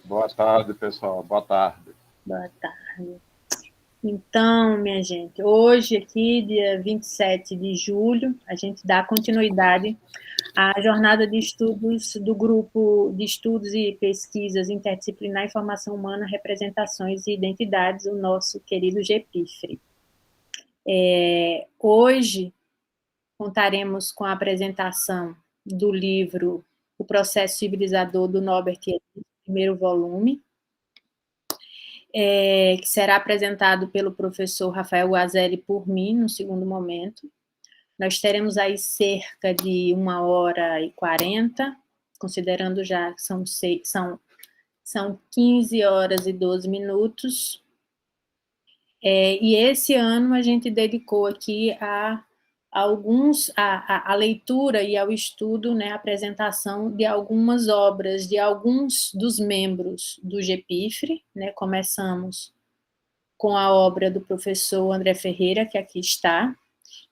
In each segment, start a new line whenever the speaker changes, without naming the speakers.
Boa tarde, pessoal. Boa tarde.
Boa tarde. Então, minha gente, hoje aqui, dia 27 de julho, a gente dá continuidade à jornada de estudos do grupo de estudos e pesquisas interdisciplinar em formação humana, representações e identidades, o nosso querido GPIFRE. Hoje contaremos com a apresentação do livro O Processo Civilizador, do Norbert Elias, primeiro volume, que será apresentado pelo professor Rafael Guazelli por mim, no segundo momento. Nós teremos aí cerca de 1h40, considerando já que são 15 horas e 12 minutos. E esse ano a gente dedicou aqui a leitura e ao estudo, né, a apresentação de algumas obras de alguns dos membros do GPIFRE, né. Começamos com a obra do professor André Ferreira, que aqui está,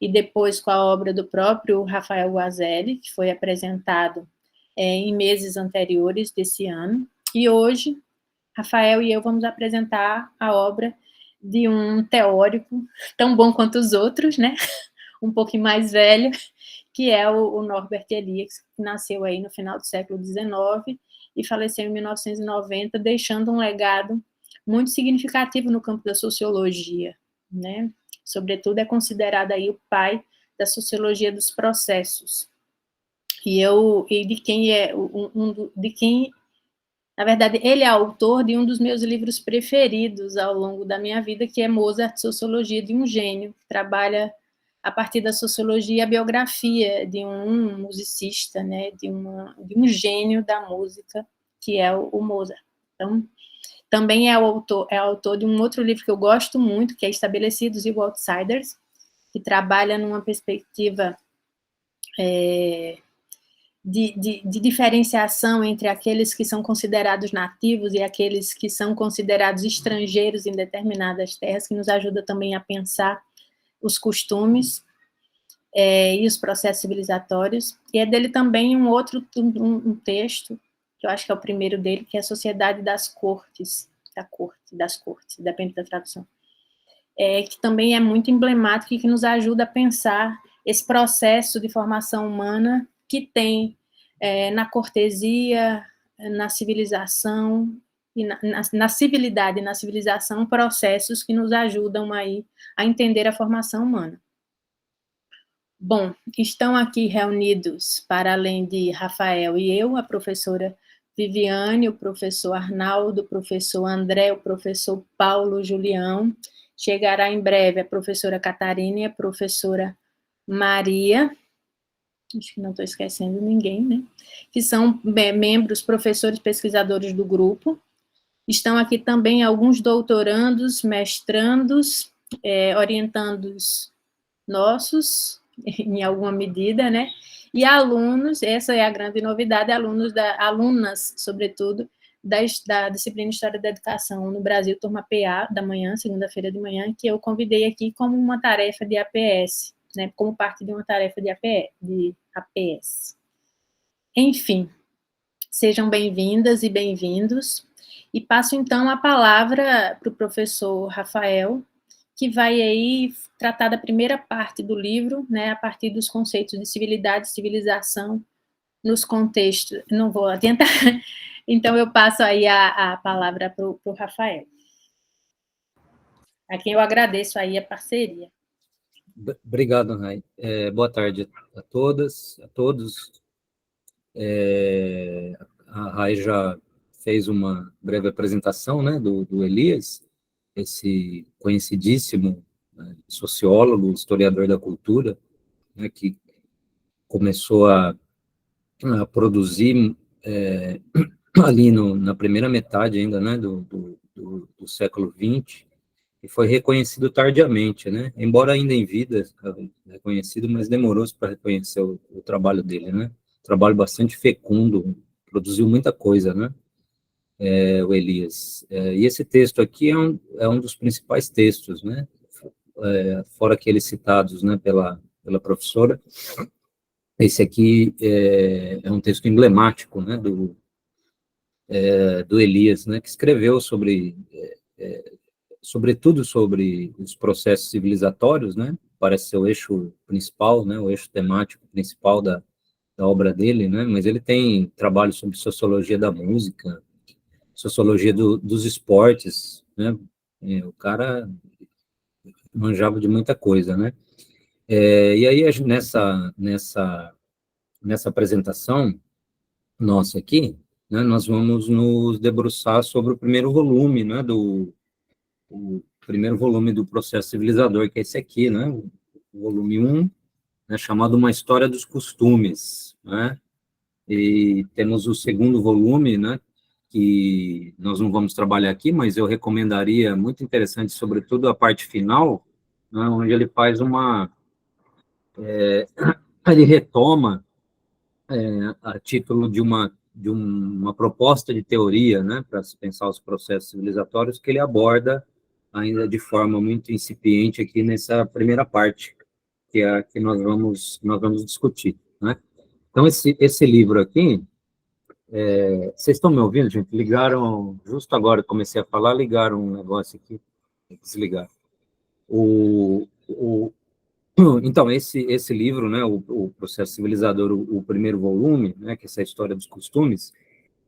e depois com a obra do próprio Rafael Guazelli, que foi apresentado em meses anteriores desse ano. E hoje, Rafael e eu vamos apresentar a obra de um teórico tão bom quanto os outros, né? Um pouquinho mais velho, que é o Norbert Elias, que nasceu aí no final do século XIX e faleceu em 1990, deixando um legado muito significativo no campo da sociologia, né? Sobretudo é considerado aí o pai da sociologia dos processos. Na verdade, ele é autor de um dos meus livros preferidos ao longo da minha vida, que é Mozart, Sociologia de um Gênio, que trabalha a partir da sociologia a biografia de um musicista, né, de um gênio da música, que é o Mozart. Então, também é autor de um outro livro que eu gosto muito, que é Estabelecidos e Outsiders, que trabalha numa perspectiva de diferenciação entre aqueles que são considerados nativos e aqueles que são considerados estrangeiros em determinadas terras, que nos ajuda também a pensar os costumes e os processos civilizatórios. E é dele também um texto, que eu acho que é o primeiro dele, que é a Sociedade das Cortes, das Cortes, depende da tradução, que também é muito emblemático e que nos ajuda a pensar esse processo de formação humana que tem na cortesia, na civilização, e na civilidade e na civilização, processos que nos ajudam aí a entender a formação humana. Bom, estão aqui reunidos, para além de Rafael e eu, a professora Viviane, o professor Arnaldo, o professor André, o professor Paulo Julião. Chegará em breve a professora Catarina e a professora Maria, acho que não estou esquecendo ninguém, né? Que são membros, professores, pesquisadores do grupo. Estão aqui também alguns doutorandos, mestrandos, orientandos nossos, em alguma medida, né? E alunos, essa é a grande novidade, alunas, sobretudo, da disciplina História da Educação no Brasil, turma PA, da manhã, segunda-feira de manhã, que eu convidei aqui como uma tarefa de APS, né, como parte de uma tarefa de APS. Enfim, sejam bem-vindas e bem-vindos, e passo então a palavra para o professor Rafael, que vai aí tratar da primeira parte do livro, né, a partir dos conceitos de civilidade e civilização nos contextos. Não vou adiantar, então eu passo aí a palavra para o Rafael, a quem eu agradeço aí a parceria.
Obrigado, Rai. Boa tarde a todas, a todos. A Rai já fez uma breve apresentação, né, do Elias, esse conhecidíssimo sociólogo, historiador da cultura, né, que começou a produzir ali na primeira metade ainda, né, do século XX, e foi reconhecido tardiamente, né, embora ainda em vida, reconhecido, mas demorou-se para reconhecer o trabalho dele, né, trabalho bastante fecundo, produziu muita coisa, né, o Elias. E esse texto aqui é um dos principais textos, né, fora aqueles citados, né, pela professora. Esse aqui é um texto emblemático, né, do Elias, né, que escreveu sobretudo sobre os processos civilizatórios, né, parece ser o eixo principal, né, o eixo temático principal da obra dele, né, mas ele tem trabalho sobre sociologia da música, sociologia dos esportes, né, o cara manjava de muita coisa, né, e aí nessa apresentação nossa aqui, né, nós vamos nos debruçar sobre o primeiro volume, né, o primeiro volume do Processo Civilizador, que é esse aqui, né, o volume 1, né, chamado Uma História dos Costumes, né, e temos o segundo volume, né, que nós não vamos trabalhar aqui, mas eu recomendaria, muito interessante, sobretudo a parte final, né, onde ele faz ele retoma a título de uma proposta de teoria, né, para se pensar os processos civilizatórios, que ele aborda ainda de forma muito incipiente aqui nessa primeira parte, que é a que nós vamos discutir, né? Então, esse livro aqui, vocês estão me ouvindo, gente? Ligaram, justo agora que comecei a falar, ligaram um negócio aqui, desligaram. Então, esse livro, né, o Processo Civilizador, o primeiro volume, né, que é essa história dos costumes,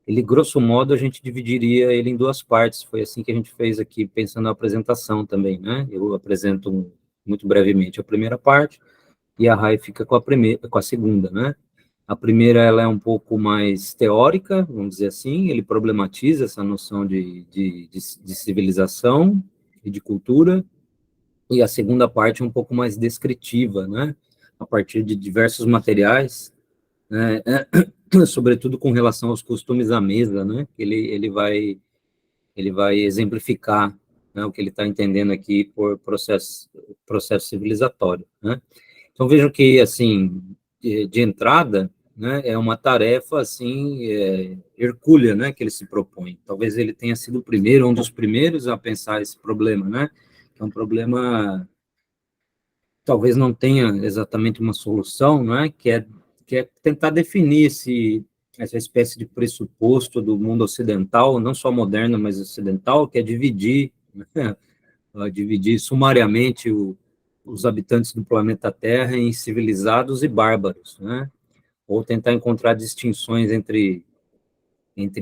ele, grosso modo, a gente dividiria ele em duas partes. Foi assim que a gente fez aqui, pensando na apresentação também, né? Eu apresento muito brevemente a primeira parte, e a Rai fica com a segunda, né? A primeira, ela é um pouco mais teórica, vamos dizer assim, ele problematiza essa noção de civilização e de cultura, e a segunda parte é um pouco mais descritiva, né? A partir de diversos materiais, né? Sobretudo com relação aos costumes à mesa, né? Ele vai exemplificar, né, o que ele está entendendo aqui por processo civilizatório, né? Então, vejam que, assim, de entrada, né, é uma tarefa, assim, hercúlea, né, que ele se propõe. Talvez ele tenha sido o primeiro, um dos primeiros a pensar esse problema, né? Que é um problema, talvez não tenha exatamente uma solução, né, que é tentar definir essa espécie de pressuposto do mundo ocidental, não só moderno, mas ocidental, que é dividir, né, dividir sumariamente os habitantes do planeta Terra em civilizados e bárbaros, né, ou tentar encontrar distinções entre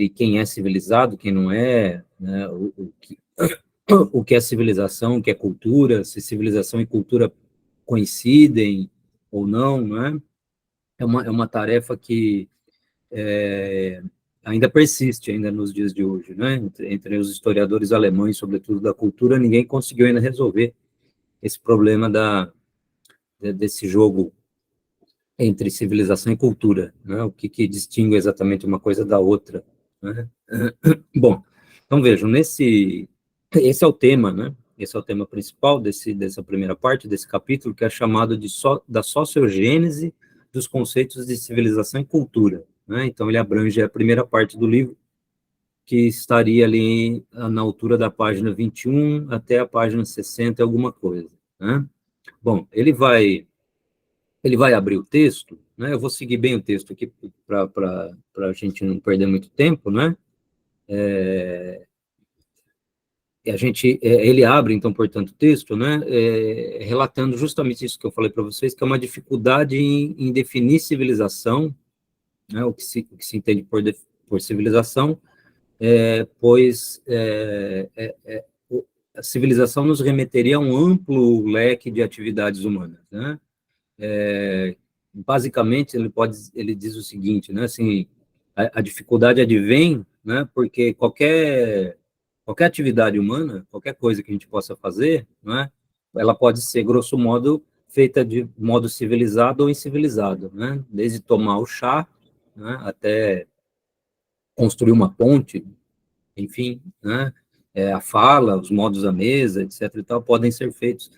quem é civilizado, quem não é, né, o que é civilização, o que é cultura, se civilização e cultura coincidem ou não, né? É uma tarefa que ainda persiste, ainda nos dias de hoje, né? Entre os historiadores alemães, sobretudo da cultura, ninguém conseguiu ainda resolver esse problema desse jogo entre civilização e cultura, né? O que distingue exatamente uma coisa da outra, né? Bom, então vejam, esse é o tema, né? Esse é o tema principal dessa primeira parte, desse capítulo, que é chamado da sociogênese dos conceitos de civilização e cultura, né? Então, ele abrange a primeira parte do livro, que estaria ali na altura da página 21 até a página 60, alguma coisa, né? Bom, ele vai abrir o texto, né? Eu vou seguir bem o texto aqui para a gente não perder muito tempo, né? Ele abre, então, portanto, o texto, né, relatando justamente isso que eu falei para vocês, que é uma dificuldade em definir civilização, né, o que se entende por civilização, pois a civilização nos remeteria a um amplo leque de atividades humanas, né? Basicamente, ele diz o seguinte, né, assim, a dificuldade advém, né, porque qualquer atividade humana, qualquer coisa que a gente possa fazer, né, ela pode ser, grosso modo, feita de modo civilizado ou incivilizado, né, desde tomar o chá, né, até construir uma ponte, enfim, né, a fala, os modos à mesa, etc. e tal, podem ser feitos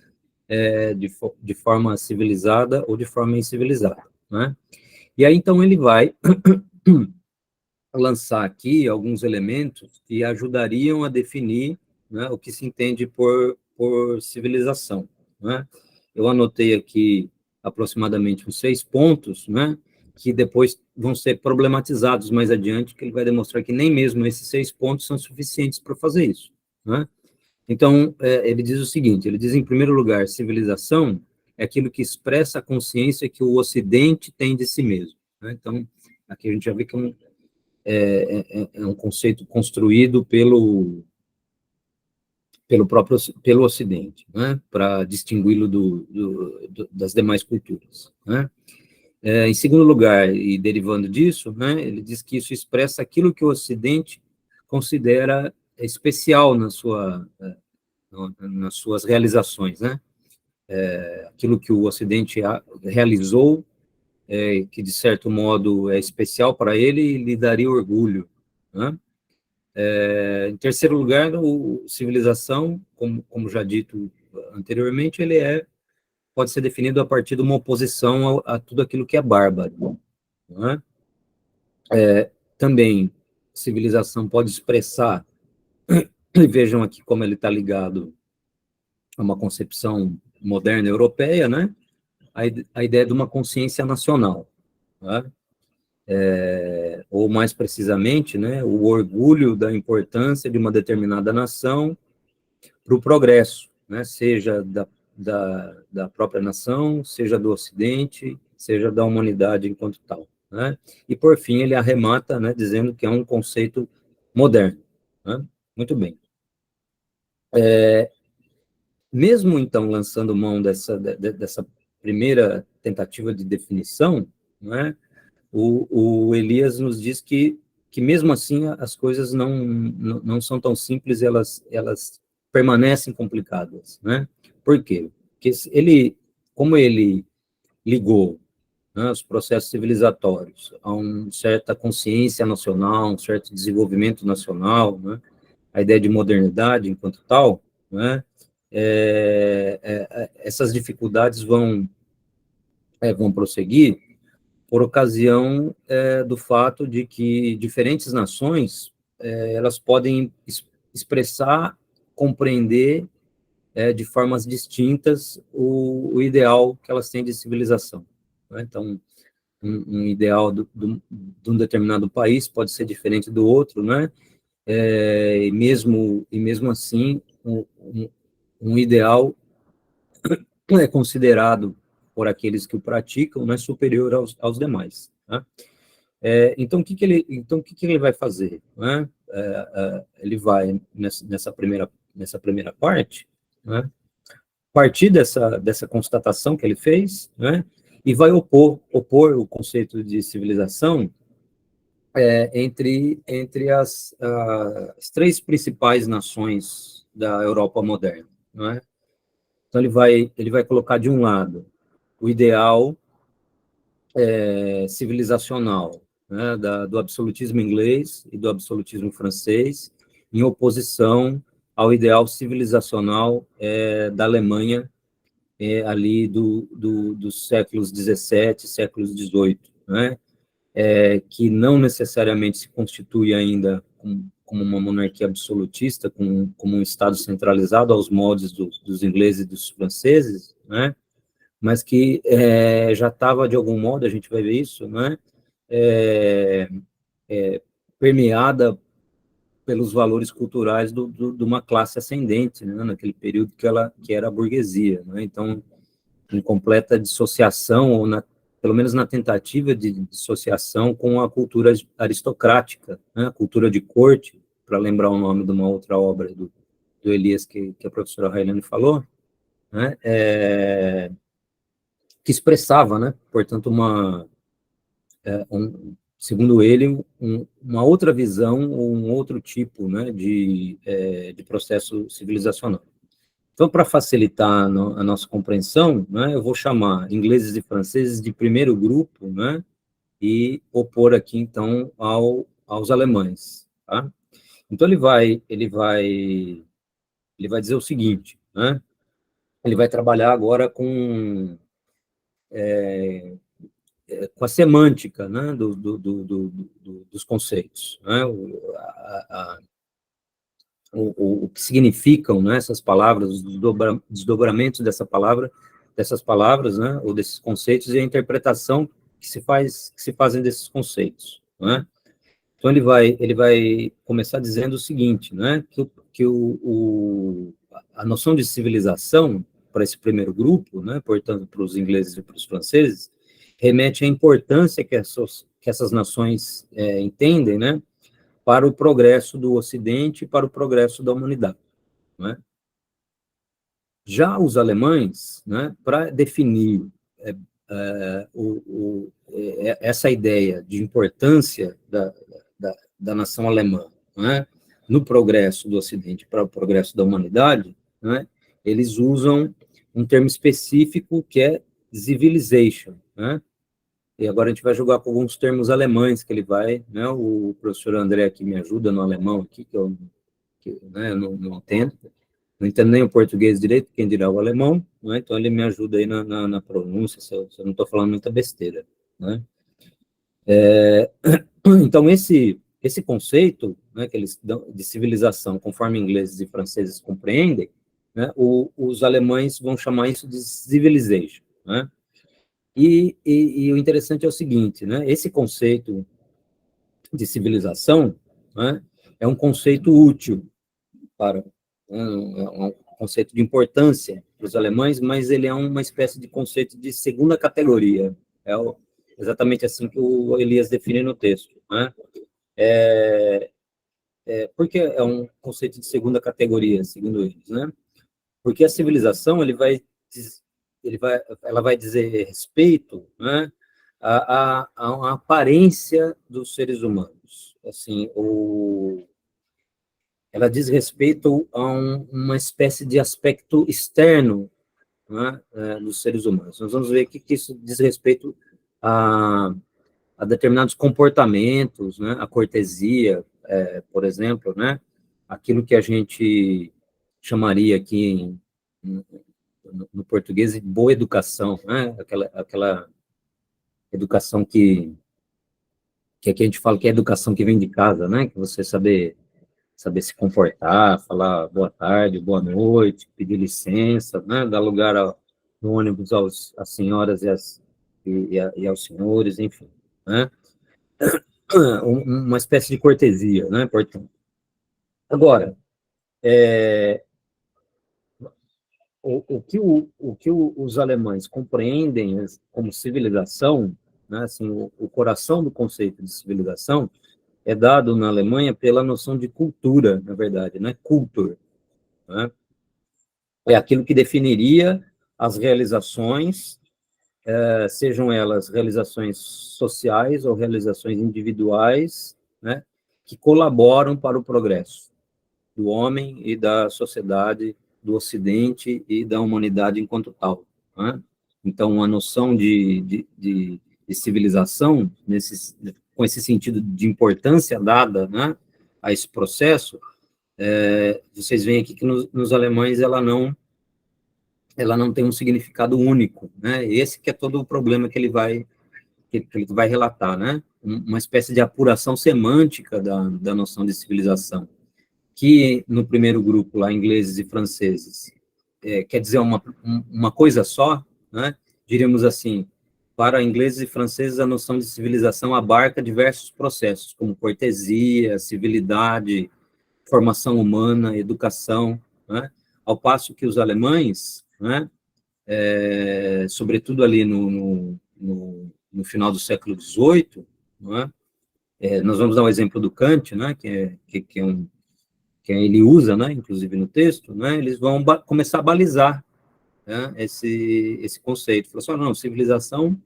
de forma civilizada ou de forma incivilizada, né. E aí, então, ele vai lançar aqui alguns elementos que ajudariam a definir, né, o que se entende por civilização, né? Eu anotei aqui aproximadamente uns 6 pontos, né, que depois vão ser problematizados mais adiante, que ele vai demonstrar que nem mesmo esses 6 pontos são suficientes para fazer isso, né? Então, ele diz o seguinte, ele diz, em primeiro lugar, civilização é aquilo que expressa a consciência que o Ocidente tem de si mesmo, né? Então, aqui a gente já vê que é um conceito construído pelo Ocidente, né? Para distingui-lo das demais culturas, né? Em segundo lugar, e derivando disso, né, ele diz que isso expressa aquilo que o Ocidente considera especial nas suas realizações, né? Aquilo que o Ocidente realizou, que de certo modo é especial para ele e lhe daria orgulho, né? Em terceiro lugar, civilização, como já dito anteriormente, pode ser definido a partir de uma oposição a tudo aquilo que é bárbaro, né? Também, civilização pode expressar, e vejam aqui como ele está ligado a uma concepção moderna europeia, né? A ideia de uma consciência nacional, né? Ou mais precisamente, né, o orgulho da importância de uma determinada nação para o progresso, né? Seja da própria nação, seja do Ocidente, seja da humanidade enquanto tal, né? E, por fim, ele arremata, né, dizendo que é um conceito moderno, né? Muito bem. Mesmo, então, lançando mão dessa primeira tentativa de definição, né, o Elias nos diz que mesmo assim, as coisas não são tão simples, elas permanecem complicadas, né? Por quê? Porque como ele ligou, né, os processos civilizatórios a uma certa consciência nacional, um certo desenvolvimento nacional, né, a ideia de modernidade enquanto tal, né, essas dificuldades vão prosseguir por ocasião do fato de que diferentes nações elas podem expressar, compreender de formas distintas o ideal que elas têm de civilização, né? Então, um ideal de um determinado país pode ser diferente do outro, né? E mesmo assim, um ideal é considerado por aqueles que o praticam, né, superior aos demais, né? Então, o que ele vai fazer, né? Ele vai, nessa primeira parte, né, partir dessa constatação que ele fez, né, e vai opor o conceito de civilização entre as 3 principais nações da Europa moderna, né? Então, ele vai colocar, de um lado, o ideal civilizacional, né, do absolutismo inglês e do absolutismo francês, em oposição ao ideal civilizacional da Alemanha, ali dos séculos XVII, séculos XVIII, né, que não necessariamente se constitui ainda como uma monarquia absolutista, como um Estado centralizado aos moldes dos ingleses e dos franceses, né, mas que já estava, de algum modo, a gente vai ver isso, né, permeada pelos valores culturais de uma classe ascendente, né, naquele período que era a burguesia, né? Então, em completa dissociação, ou pelo menos na tentativa de dissociação com a cultura aristocrática, né, a cultura de corte, para lembrar o nome de uma outra obra do Elias que a professora Railane falou, né, que expressava, né, portanto, segundo ele, uma outra visão, ou um outro tipo, né, de processo civilizacional. Então, para facilitar a nossa compreensão, né, eu vou chamar ingleses e franceses de primeiro grupo, né, e opor aqui, então, aos alemães, tá? Então, ele vai dizer o seguinte, né, ele vai trabalhar agora com a semântica, né, dos conceitos, né, o que significam, né, essas palavras, os desdobramentos dessas palavras, né, ou desses conceitos, e a interpretação que se fazem desses conceitos, né? Então, ele vai começar dizendo o seguinte, né? Que a noção de civilização, para esse primeiro grupo, né? Portanto, para os ingleses e para os franceses, remete à importância que essas nações entendem, né? Para o progresso do Ocidente e para o progresso da humanidade, né? Já os alemães, né? Para definir essa ideia de importância da nação alemã, né, no progresso do Ocidente para o progresso da humanidade, né, eles usam um termo específico que é civilization, né, e agora a gente vai jogar com alguns termos alemães que ele vai, né, o professor André aqui me ajuda no alemão aqui, que eu não entendo nem o português direito, quem dirá o alemão, né? Então ele me ajuda aí na pronúncia, se eu não estou falando muita besteira, né? Então esse conceito, né, que eles dão de civilização, conforme ingleses e franceses compreendem, né, os alemães vão chamar isso de civilization, né? E o interessante é o seguinte, né? Esse conceito de civilização, né, é um conceito útil para um conceito de importância para os alemães, mas ele é uma espécie de conceito de segunda categoria. Exatamente assim que o Elias define no texto, né? Por que é um conceito de segunda categoria, segundo eles, né? Porque a civilização ela vai dizer respeito, né, à aparência dos seres humanos. Assim, ela diz respeito a uma espécie de aspecto externo, né, dos seres humanos. Nós vamos ver que isso diz respeito a determinados comportamentos, né, a cortesia, por exemplo, né, aquilo que a gente chamaria aqui no português de boa educação, né, aquela educação que aqui a gente fala que é educação que vem de casa, né, que você saber se comportar, falar boa tarde, boa noite, pedir licença, né, dar lugar no ônibus às senhoras e aos senhores, enfim, né, uma espécie de cortesia, né, portanto. Agora, o que os alemães compreendem como civilização, né, assim, o coração do conceito de civilização é dado na Alemanha pela noção de cultura, na verdade, né, Kultur, né, é aquilo que definiria as realizações, sejam elas realizações sociais ou realizações individuais, né, que colaboram para o progresso do homem e da sociedade, do Ocidente e da humanidade enquanto tal, né? Então, a noção de civilização, com esse sentido de importância dada, né, a esse processo, vocês veem aqui que nos alemães ela não tem um significado único, né? Esse que é todo o problema que ele vai relatar, né? Uma espécie de apuração semântica da noção de civilização, que no primeiro grupo lá, ingleses e franceses, quer dizer uma coisa só, né? Diríamos assim, para ingleses e franceses a noção de civilização abarca diversos processos, como cortesia, civilidade, formação humana, educação, né? Ao passo que os alemães, né, sobretudo ali no final do século XVIII, né, nós vamos dar um exemplo do Kant, né, que ele usa, né, inclusive no texto, né, eles vão começar a balizar, né, esse conceito. Falar assim, não, civilização,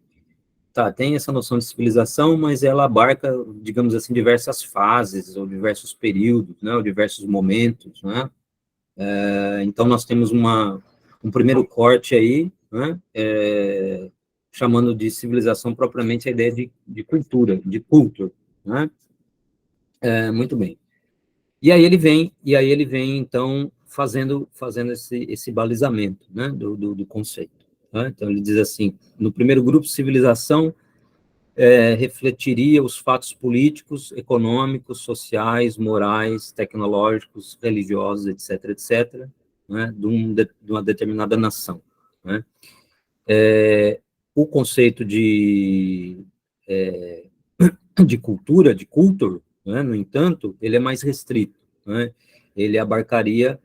tem essa noção de civilização, mas ela abarca, digamos assim, diversas fases, ou diversos períodos, né, ou diversos momentos, né. Então, nós temos um primeiro corte aí, né, chamando de civilização propriamente a ideia de cultura, de culto, né. Muito bem. E aí ele vem, então, fazendo esse balizamento, né, do conceito. Né? Então, ele diz assim, no primeiro grupo, civilização refletiria os fatos políticos, econômicos, sociais, morais, tecnológicos, religiosos, etc., né, de uma determinada nação. Né? o conceito de cultura, de culture, né, no entanto, ele é mais restrito, né? Ele abarcaria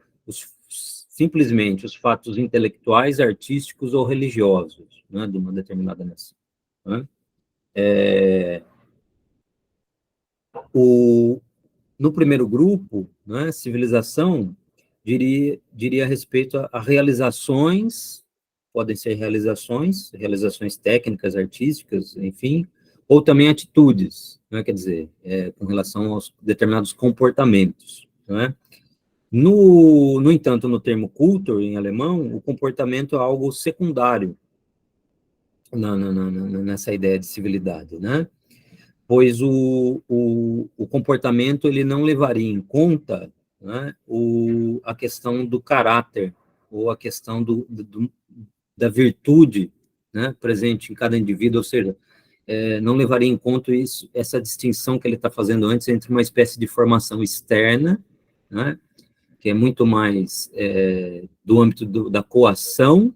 simplesmente os fatos intelectuais, artísticos ou religiosos, né, de uma determinada nação, né? No primeiro grupo, né, civilização, diria a respeito a realizações, podem ser realizações técnicas, artísticas, enfim, ou também atitudes, né, quer dizer, com relação aos determinados comportamentos, né? No entanto, no termo Kultur, em alemão, o comportamento é algo secundário nessa ideia de civilidade, né? Pois o comportamento ele não levaria em conta, né, a questão do caráter, ou a questão da virtude, né, presente em cada indivíduo, ou seja, não levaria em conta essa distinção que ele está fazendo antes entre uma espécie de formação externa, né, que é muito mais do âmbito da coação,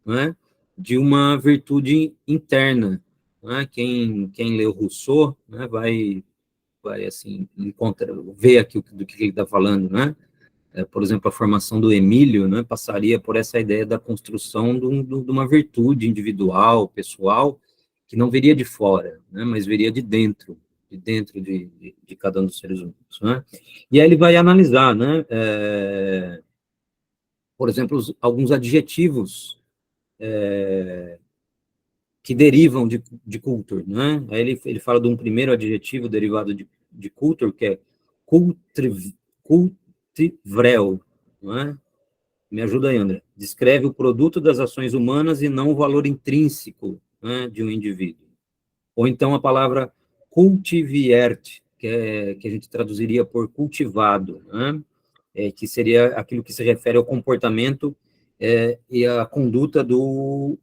né, de uma virtude interna, né? Quem lê o Rousseau, né, vai assim, ver aqui do que ele está falando, né? Por exemplo, a formação do Emílio, né, passaria por essa ideia da construção de uma virtude individual, pessoal, que não viria de fora, né, mas viria de dentro de cada um dos seres humanos, né? E aí ele vai analisar, né, por exemplo, alguns adjetivos que derivam de culture, né? Aí ele fala de um primeiro adjetivo derivado de culture, que é cultivrel, não é? Me ajuda aí, André. Descreve o produto das ações humanas e não o valor intrínseco, né, de um indivíduo. Ou então a palavra cultiviert, que a gente traduziria por cultivado, né? Que seria aquilo que se refere ao comportamento e à conduta do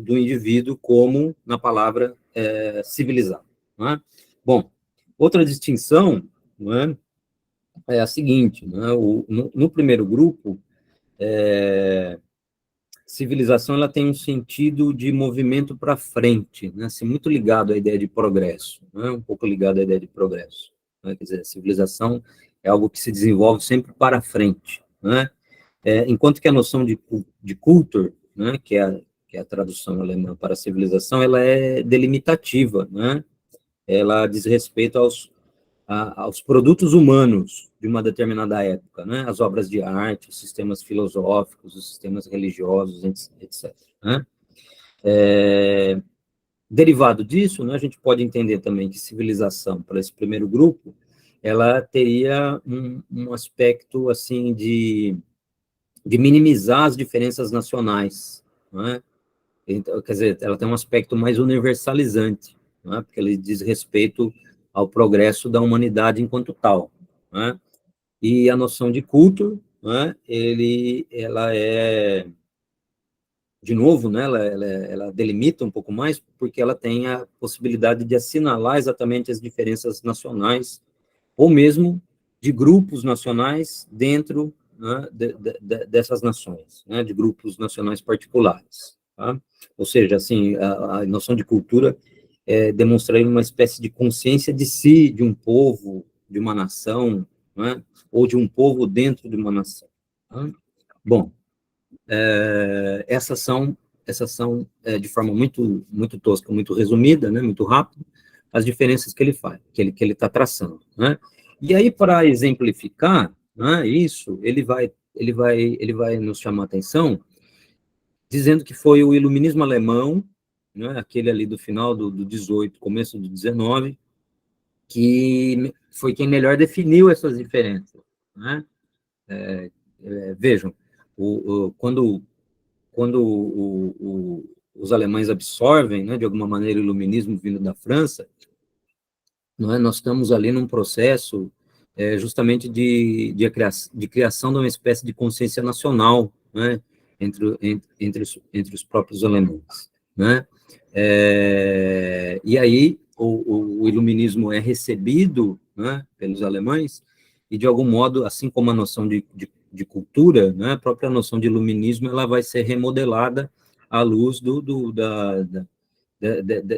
indivíduo, como na palavra civilizado. Não é? Bom, outra distinção, não é a seguinte, não é? No primeiro grupo, civilização ela tem um sentido de movimento para frente, né? Assim, muito ligado à ideia de progresso, né? Um pouco ligado à ideia de progresso, né? Quer dizer, a civilização é algo que se desenvolve sempre para frente, né? Enquanto que a noção de culture, né, que é a tradução alemã para civilização, ela é delimitativa, né? Ela diz respeito aos produtos humanos de uma determinada época, né? As obras de arte, os sistemas filosóficos, os sistemas religiosos, etc. Né? Derivado disso, né, a gente pode entender também que civilização, para esse primeiro grupo, ela teria um aspecto, assim, de minimizar as diferenças nacionais, né? Então, quer dizer, ela tem um aspecto mais universalizante, né? Porque ele diz respeito ao progresso da humanidade enquanto tal, né? E a noção de culto, né, ela é, de novo, né, ela delimita um pouco mais, porque ela tem a possibilidade de assinalar exatamente as diferenças nacionais, ou mesmo de grupos nacionais dentro, né, dessas nações, né, de grupos nacionais particulares. Tá? Ou seja, assim, a noção de cultura demonstrar uma espécie de consciência de si, de um povo, de uma nação, né, ou de um povo dentro de uma nação. Tá? Bom, essas são de forma muito tosca, muito resumida, né, muito rápida, as diferenças que ele faz, que ele está traçando, né? E aí, para exemplificar, né, isso, ele vai nos chamar a atenção, dizendo que foi o iluminismo alemão, né, aquele ali do final do 18, começo do 19, que foi quem melhor definiu essas diferenças, né? Vejam, quando os alemães absorvem, né, de alguma maneira, o iluminismo vindo da França, não é? Nós estamos ali num processo justamente de criação de uma espécie de consciência nacional, né, entre os próprios alemães, né? E aí o iluminismo é recebido, né, pelos alemães, e de algum modo, assim como a noção de cultura, né, a própria noção de iluminismo, ela vai ser remodelada à luz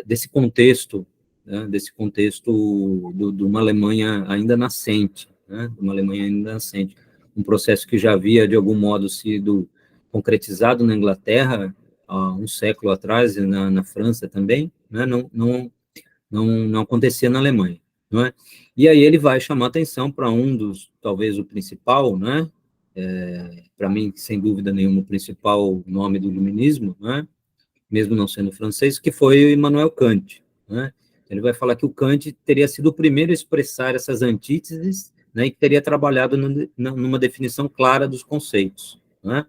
desse contexto, né, de uma Alemanha ainda nascente, né, um processo que já havia, de algum modo, sido concretizado na Inglaterra há um século atrás, e na França também, né, não acontecia na Alemanha, não é? E aí ele vai chamar atenção para talvez o principal, né, para mim, sem dúvida nenhuma, o principal nome do iluminismo, né, mesmo não sendo francês, que foi o Immanuel Kant, né? Ele vai falar que o Kant teria sido o primeiro a expressar essas antíteses, né, e que teria trabalhado numa definição clara dos conceitos, né?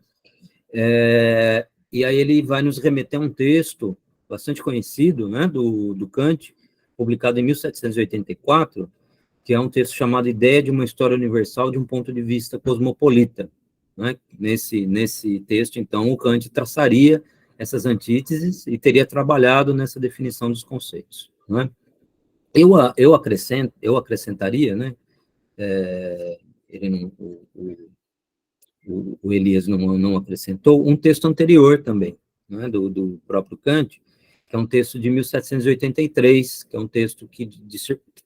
E aí ele vai nos remeter a um texto bastante conhecido, né, do Kant, publicado em 1784, que é um texto chamado Ideia de uma História Universal de um Ponto de Vista Cosmopolita, né? Nesse texto, então, o Kant traçaria essas antíteses e teria trabalhado nessa definição dos conceitos, né? Eu acrescentaria, né, o Elias não acrescentou, um texto anterior também, né, do próprio Kant, que é um texto de 1783, que é um texto que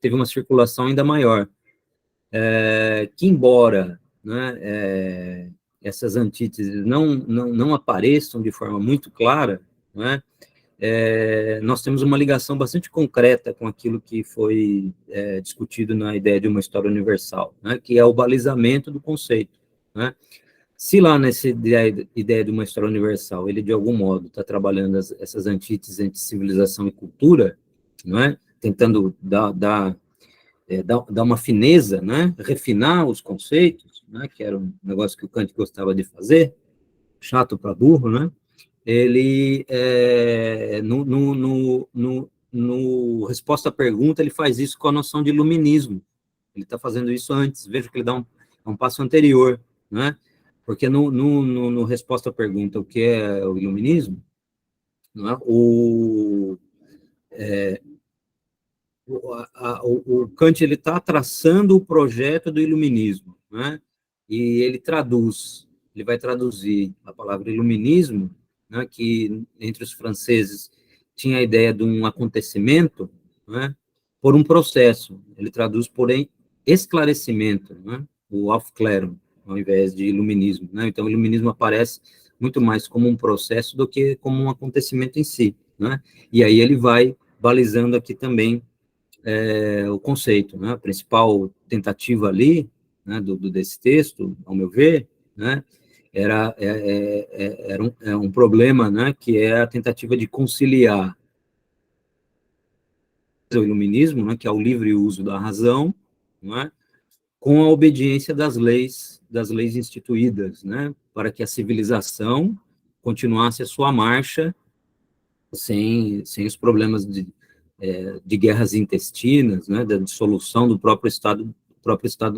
teve uma circulação ainda maior, que embora, né, essas antíteses não apareçam de forma muito clara, né, nós temos uma ligação bastante concreta com aquilo que foi discutido na ideia de uma história universal, né, que é o balizamento do conceito, né? Se lá nessa ideia de uma história universal, ele de algum modo está trabalhando essas antíteses entre civilização e cultura, não é? Tentando dar uma fineza, né? Refinar os conceitos, né? Que era um negócio que o Kant gostava de fazer, chato para burro, né? Ele, no resposta à pergunta, ele faz isso com a noção de iluminismo. Ele está fazendo isso antes, veja que ele dá um passo anterior, né? Porque no resposta à pergunta, o que é o iluminismo, não é? O Kant ele está traçando o projeto do iluminismo, né? E ele vai traduzir a palavra iluminismo, né, que entre os franceses tinha a ideia de um acontecimento, né, por um processo. Ele traduz por esclarecimento, né, o Aufklärung, ao invés de iluminismo, né? Então, o iluminismo aparece muito mais como um processo do que como um acontecimento em si, né? E aí ele vai balizando aqui também o conceito, né? A principal tentativa ali, né, desse texto, ao meu ver, né, era um problema, né, que é a tentativa de conciliar o iluminismo, né, que é o livre uso da razão, não é, com a obediência das leis instituídas, né, para que a civilização continuasse a sua marcha sem os problemas de guerras intestinas, né, da dissolução do próprio estado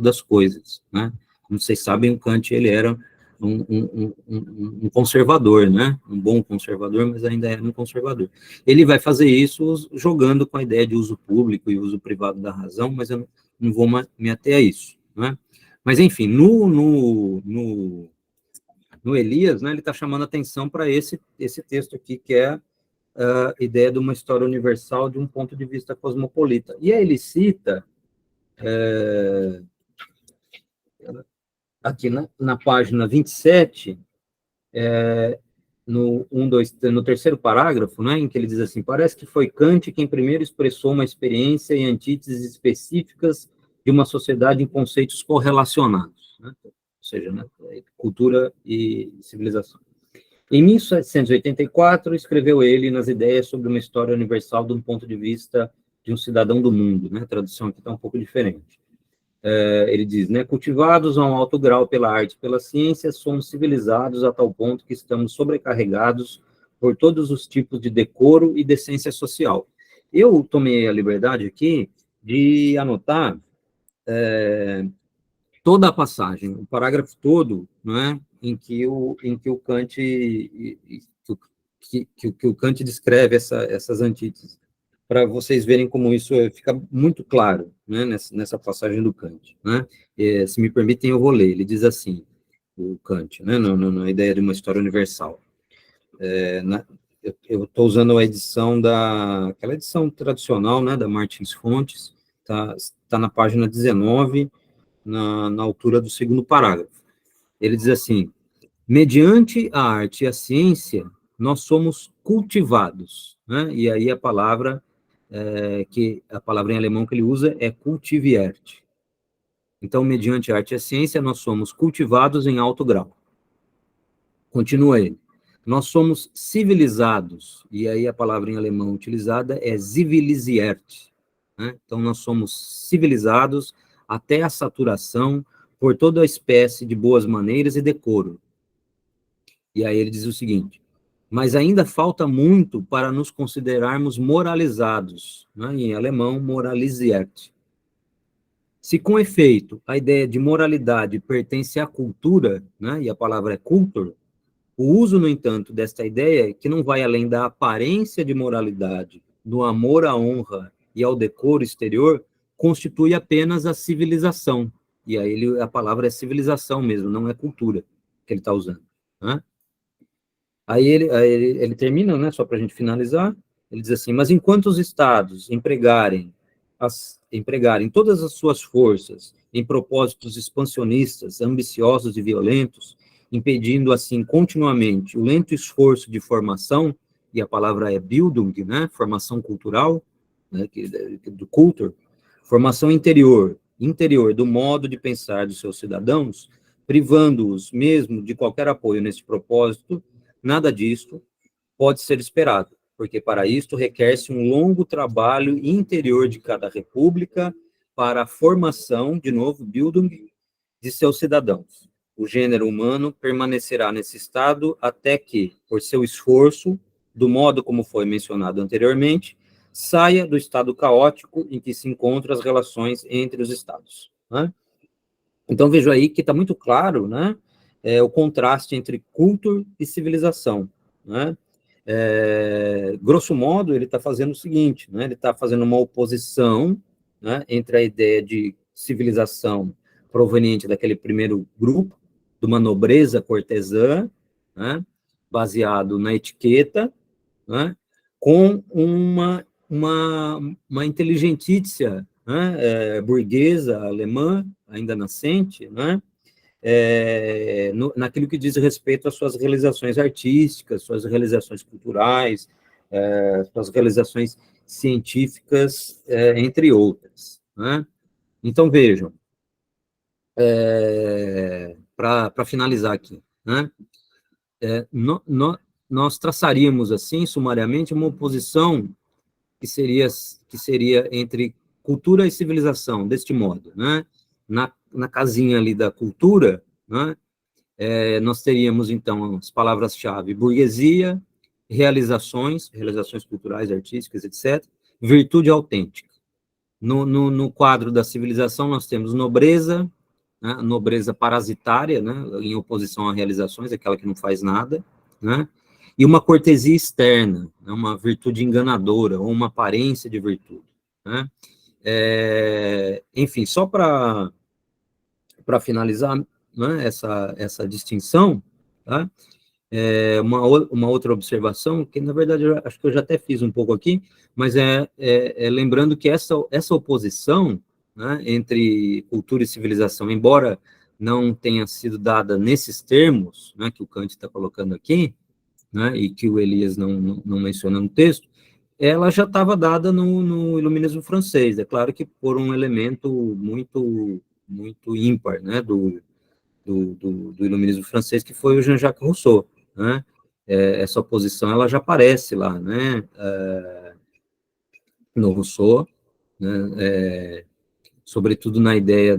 das coisas, né. Como vocês sabem, o Kant ele era um conservador, né, um bom conservador, mas ainda era um conservador. Ele vai fazer isso jogando com a ideia de uso público e uso privado da razão, mas eu não vou me ater a isso, né. Mas, enfim, no Elias, né, ele está chamando atenção para esse texto aqui, que é a ideia de uma história universal de um ponto de vista cosmopolita. E aí ele cita, aqui na página 27, no terceiro parágrafo, né, em que ele diz assim: parece que foi Kant quem primeiro expressou uma experiência e antíteses específicas de uma sociedade em conceitos correlacionados, né? Ou seja, né, cultura e civilização. Em 1784, escreveu ele nas ideias sobre uma história universal de um ponto de vista de um cidadão do mundo, né? A tradução aqui está um pouco diferente. Ele diz, né, cultivados a um alto grau pela arte e pela ciência, somos civilizados a tal ponto que estamos sobrecarregados por todos os tipos de decoro e decência social. Eu tomei a liberdade aqui de anotar toda a passagem, o parágrafo todo, né, em que o Kant que o Kant descreve essas antíteses, para vocês verem como isso fica muito claro, né, nessa passagem do Kant, né? Se me permitem, eu vou ler. Ele diz assim, o Kant, né, na ideia de uma história universal. Eu estou usando a edição aquela edição tradicional, né, da Martins Fontes, tá na página 19, na altura do segundo parágrafo. Ele diz assim: mediante a arte e a ciência, nós somos cultivados, né? E aí a palavra em alemão que ele usa é cultiviert. Então, mediante a arte e a ciência, nós somos cultivados em alto grau. Continua ele. Nós somos civilizados, e aí a palavra em alemão utilizada é zivilisiert, né? Então, nós somos civilizados até a saturação por toda a espécie de boas maneiras e decoro. E aí ele diz o seguinte: mas ainda falta muito para nos considerarmos moralizados, né? Em alemão, moralisiert. Se, com efeito, a ideia de moralidade pertence à cultura, né? E a palavra é Kultur, o uso, no entanto, desta ideia, que não vai além da aparência de moralidade, do amor à honra e ao decoro exterior, constitui apenas a civilização. E aí a palavra é civilização mesmo, não é cultura que ele está usando, né? Aí ele termina, né, só para a gente finalizar, ele diz assim: mas enquanto os estados empregarem todas as suas forças em propósitos expansionistas, ambiciosos e violentos, impedindo assim continuamente o lento esforço de formação, e a palavra é Bildung, né, formação cultural, né, do Kultur, formação interior do modo de pensar dos seus cidadãos, privando-os mesmo de qualquer apoio nesse propósito, nada disto pode ser esperado, porque para isto requer-se um longo trabalho interior de cada república para a formação, de novo, Bildung, de seus cidadãos. O gênero humano permanecerá nesse estado até que, por seu esforço, do modo como foi mencionado anteriormente, saia do estado caótico em que se encontram as relações entre os estados, né? Então, vejo aí que está muito claro, né, o contraste entre cultura e civilização, né? Grosso modo, ele está fazendo o seguinte, né, ele está fazendo uma oposição, né, entre a ideia de civilização proveniente daquele primeiro grupo, de uma nobreza cortesã, né, baseado na etiqueta, né, com uma inteligentícia, né, burguesa alemã, ainda nascente, né, naquilo que diz respeito às suas realizações artísticas, suas realizações culturais, suas realizações científicas, entre outras, né? Então, vejam, para finalizar aqui, né, nós traçaríamos, assim, sumariamente, uma oposição que seria entre cultura e civilização, deste modo, né? Na casinha ali da cultura, né, nós teríamos, então, as palavras-chave: burguesia, realizações culturais, artísticas, etc., virtude autêntica. No quadro da civilização, nós temos nobreza, né, nobreza parasitária, né, em oposição a realizações, aquela que não faz nada, né, e uma cortesia externa, né, uma virtude enganadora, ou uma aparência de virtude, né. Enfim, só para finalizar, né, essa distinção, tá? Uma outra observação, que na verdade eu acho que eu já até fiz um pouco aqui, mas lembrando que essa oposição, né, entre cultura e civilização, embora não tenha sido dada nesses termos, né, que o Kant está colocando aqui, né, e que o Elias não menciona no texto, ela já estava dada no Iluminismo francês, é claro que por um elemento muito ímpar, né, do Iluminismo francês, que foi o Jean-Jacques Rousseau, né? Essa oposição, ela já aparece lá, né, no Rousseau, né, sobretudo na ideia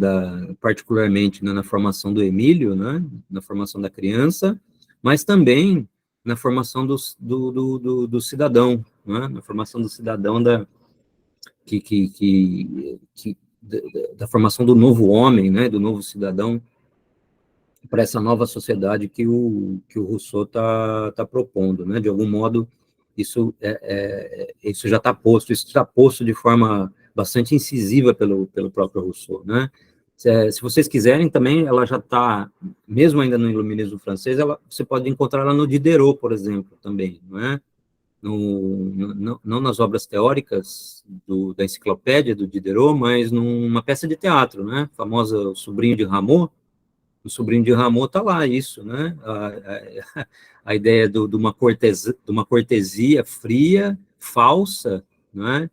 particularmente, né, na formação do Emílio, né, na formação da criança, mas também na formação do cidadão, né, na formação do cidadão da formação do novo homem, né, do novo cidadão, para essa nova sociedade que o Rousseau está propondo, né? De algum modo, isso já está posto, isso está posto de forma bastante incisiva pelo próprio Rousseau, né? Se vocês quiserem também, ela já está, mesmo ainda no iluminismo francês, você pode encontrar ela no Diderot, por exemplo, também, não é? Não nas obras teóricas da enciclopédia do Diderot, mas numa peça de teatro, né? A famosa O Sobrinho de Rameau. O Sobrinho de Rameau está lá, isso, né? A ideia de uma cortesia fria, falsa, né?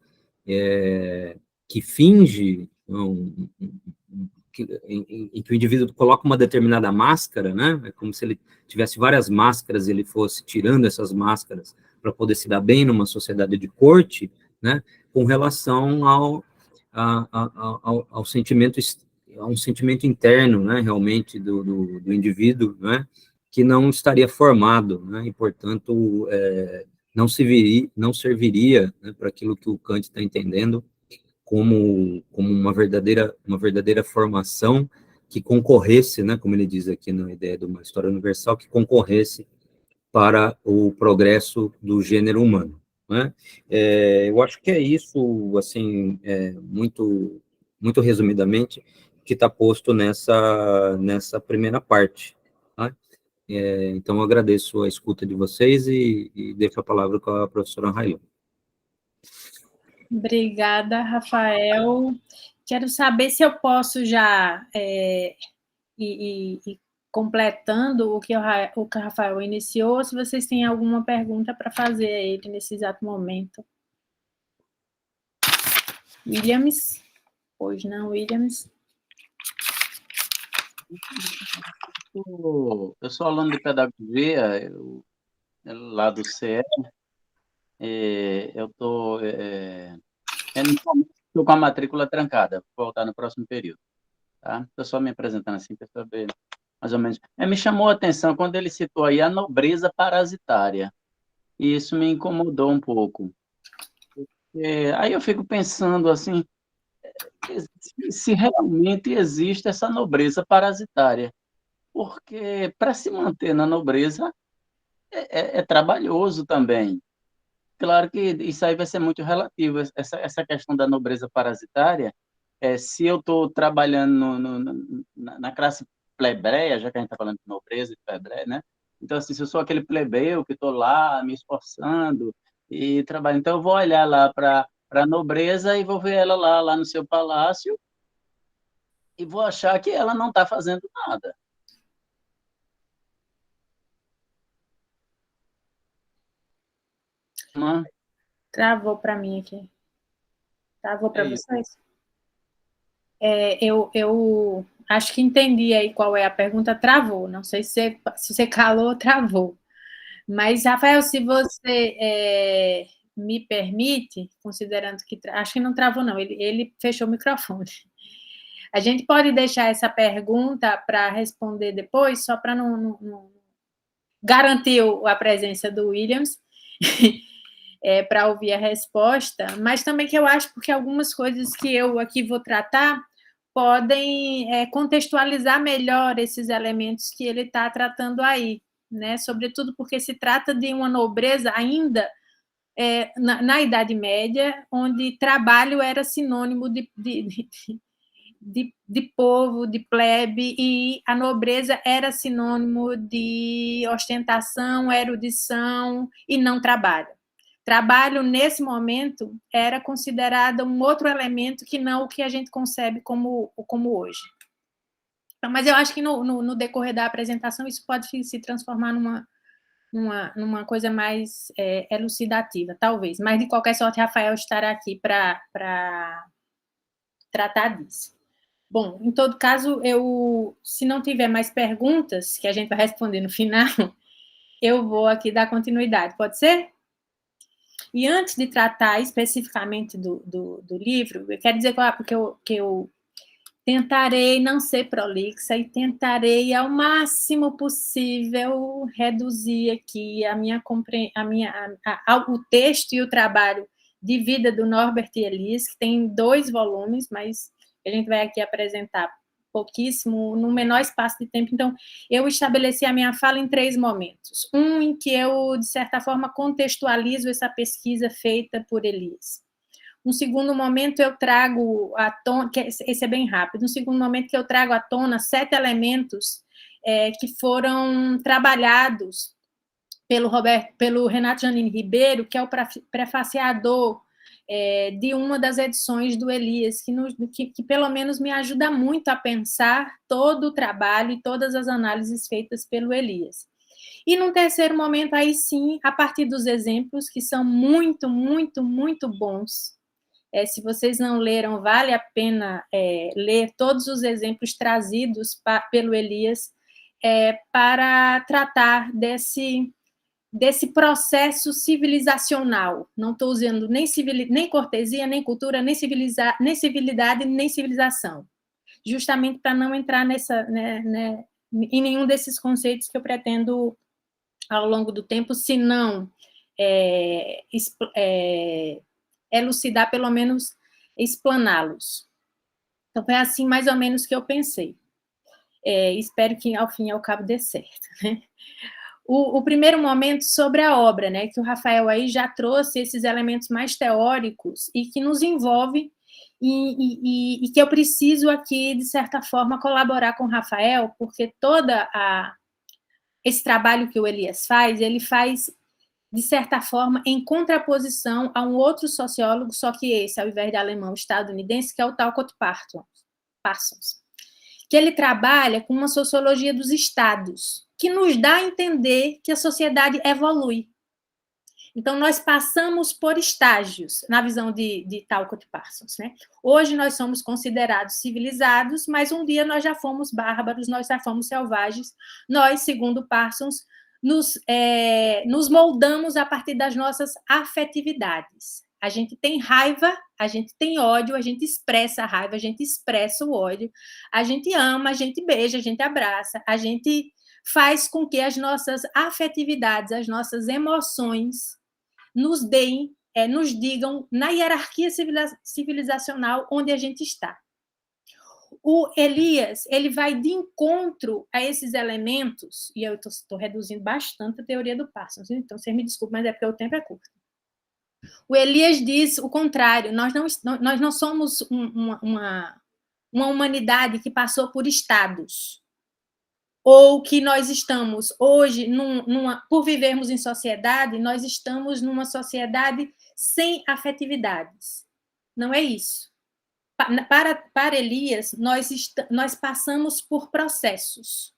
Que finge em que o indivíduo coloca uma determinada máscara, né? É como se ele tivesse várias máscaras e ele fosse tirando essas máscaras para poder se dar bem numa sociedade de corte, né? Com relação ao sentimento, a um sentimento interno, né? Realmente do indivíduo, né? Que não estaria formado, né? E portanto não serviria, né, para aquilo que o Kant está entendendo como uma verdadeira formação que concorresse, né, como ele diz aqui na ideia de uma história universal, que concorresse para o progresso do gênero humano, né? Eu acho que é isso, assim, muito resumidamente, que está posto nessa primeira parte, tá? Então, eu agradeço a escuta de vocês e deixo a palavra com a professora Railô.
Obrigada, Rafael. Quero saber se eu posso já ir completando o que o Rafael iniciou, se vocês têm alguma pergunta para fazer a ele nesse exato momento. Williams? Pois não, Williams?
Eu sou aluno de pedagogia, lá do CE. Eu estou com a matrícula trancada, vou voltar no próximo período. Tá? Estou só me apresentando assim para saber mais ou menos. Me chamou a atenção quando ele citou aí a nobreza parasitária, e isso me incomodou um pouco. Aí eu fico pensando assim, se realmente existe essa nobreza parasitária, porque para se manter na nobreza é trabalhoso também. Claro que isso aí vai ser muito relativo, essa questão da nobreza parasitária. Se eu estou trabalhando na classe plebeia, já que a gente está falando de nobreza e plebeia, né? Então, assim, se eu sou aquele plebeu que estou lá me esforçando e trabalhando, então eu vou olhar lá para a nobreza e vou ver ela lá no seu palácio e vou achar que ela não está fazendo nada.
Travou para mim aqui. Travou para vocês? Eu acho que entendi aí qual é a pergunta. Travou. Não sei se você calou, travou. Mas, Rafael, se você me permite, considerando que... Acho que não travou, não. Ele fechou o microfone. A gente pode deixar essa pergunta para responder depois, só para não garantir a presença do Williams, para ouvir a resposta, mas também que eu acho porque algumas coisas que eu aqui vou tratar podem contextualizar melhor esses elementos que ele está tratando aí, né? Sobretudo porque se trata de uma nobreza ainda na Idade Média, onde trabalho era sinônimo de povo, de plebe, e a nobreza era sinônimo de ostentação, erudição e não trabalho. Trabalho, nesse momento, era considerado um outro elemento que não o que a gente concebe como hoje. Então, mas eu acho que no decorrer da apresentação isso pode se transformar numa coisa mais elucidativa, talvez. Mas, de qualquer sorte, Rafael estará aqui para tratar disso. Bom, em todo caso, se não tiver mais perguntas, que a gente vai responder no final, eu vou aqui dar continuidade, pode ser? E antes de tratar especificamente do livro, eu quero dizer que eu tentarei não ser prolixa e tentarei, ao máximo possível, reduzir aqui o texto e o trabalho de vida do Norbert Elias, que tem 2 volumes, mas a gente vai aqui apresentar pouquíssimo, no menor espaço de tempo. Então, eu estabeleci a minha fala em 3 momentos. Um em que eu, de certa forma, contextualizo essa pesquisa feita por Elias. No segundo momento, eu trago à tona, esse é bem rápido, no segundo momento que eu trago à tona 7 elementos que foram trabalhados pelo Renato Janine Ribeiro, que é o prefaciador de uma das edições do Elias, que pelo menos me ajuda muito a pensar todo o trabalho e todas as análises feitas pelo Elias. E num terceiro momento, aí sim, a partir dos exemplos, que são muito, muito, muito bons. Se vocês não leram, vale a pena ler todos os exemplos trazidos pelo Elias para tratar desse processo civilizacional. Não estou usando nem cortesia, nem cultura, nem civilidade, nem civilização. Justamente para não entrar em nenhum desses conceitos que eu pretendo, ao longo do tempo, se não elucidar, pelo menos explaná-los. Então, foi assim, mais ou menos, que eu pensei. Espero que, ao fim e ao cabo, dê certo, né? O primeiro momento sobre a obra, né, que o Rafael aí já trouxe esses elementos mais teóricos e que nos envolve e que eu preciso aqui, de certa forma, colaborar com o Rafael, porque esse trabalho que o Elias faz, ele faz, de certa forma, em contraposição a um outro sociólogo, só que esse, ao invés de alemão, estadunidense, que é o Talcott Parsons, que ele trabalha com uma sociologia dos estados, que nos dá a entender que a sociedade evolui. Então, nós passamos por estágios, na visão de Talcott Parsons, né? Hoje nós somos considerados civilizados, mas um dia nós já fomos bárbaros, nós já fomos selvagens. Nós, segundo Parsons, nos moldamos a partir das nossas afetividades. A gente tem raiva, a gente tem ódio, a gente expressa a raiva, a gente expressa o ódio, a gente ama, a gente beija, a gente abraça, a gente faz com que as nossas afetividades, as nossas emoções nos digam na hierarquia civilizacional onde a gente está. O Elias, ele vai de encontro a esses elementos, e eu estou reduzindo bastante a teoria do Parsons, então vocês me desculpem, mas é porque o tempo é curto. O Elias diz o contrário, nós não somos uma humanidade que passou por estados, ou que nós estamos hoje, por vivermos em sociedade, nós estamos numa sociedade sem afetividades. Não é isso. Para Elias, nós passamos por processos,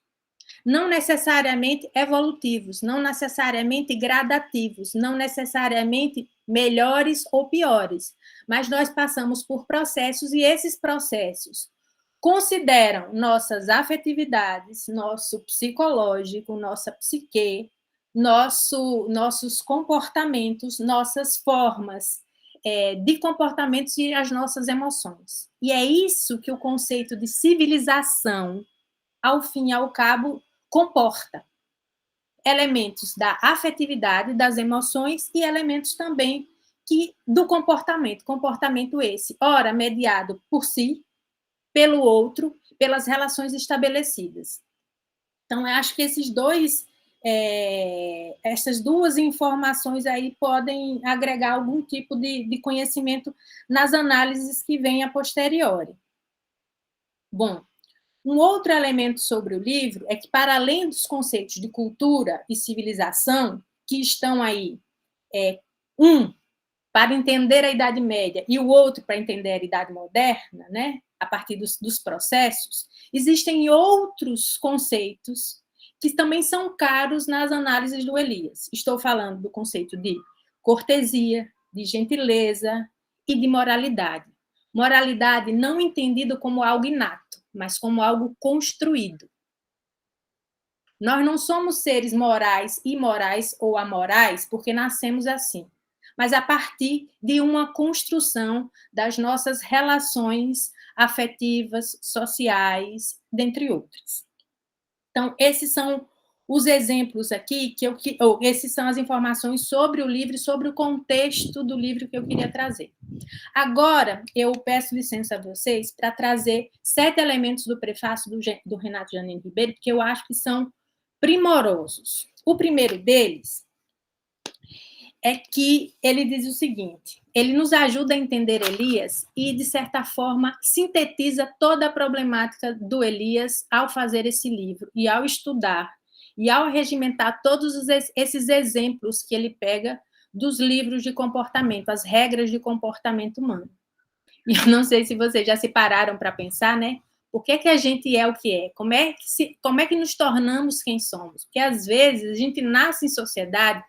não necessariamente evolutivos, não necessariamente gradativos, não necessariamente melhores ou piores, mas nós passamos por processos e esses processos consideram nossas afetividades, nosso psicológico, nossa psique, nossos comportamentos, nossas formas de comportamentos e as nossas emoções. E é isso que o conceito de civilização, ao fim e ao cabo, comporta. Elementos da afetividade, das emoções e elementos também do comportamento esse, ora mediado por si, pelo outro, pelas relações estabelecidas. Então, eu acho que essas duas informações aí podem agregar algum tipo de conhecimento nas análises que vêm a posteriori. Bom, um outro elemento sobre o livro é que, para além dos conceitos de cultura e civilização, que estão aí, para entender a Idade Média e o outro para entender a Idade Moderna, né, a partir dos processos, existem outros conceitos que também são caros nas análises do Elias. Estou falando do conceito de cortesia, de gentileza e de moralidade. Moralidade não entendido como algo inato, mas como algo construído. Nós não somos seres morais, imorais ou amorais porque nascemos assim, mas a partir de uma construção das nossas relações afetivas, sociais, dentre outras. Então, esses são os exemplos aqui, esses são as informações sobre o livro, sobre o contexto do livro que eu queria trazer. Agora, eu peço licença a vocês para trazer 7 elementos do prefácio do Renato Janine Ribeiro, porque eu acho que são primorosos. O primeiro deles é que ele diz o seguinte, ele nos ajuda a entender Elias e, de certa forma, sintetiza toda a problemática do Elias ao fazer esse livro, e ao estudar, e ao regimentar todos esses exemplos que ele pega dos livros de comportamento, as regras de comportamento humano. E eu não sei se vocês já se pararam para pensar, né? Por que a gente é o que é? Como é que nos tornamos quem somos? Porque, às vezes, a gente nasce em sociedade,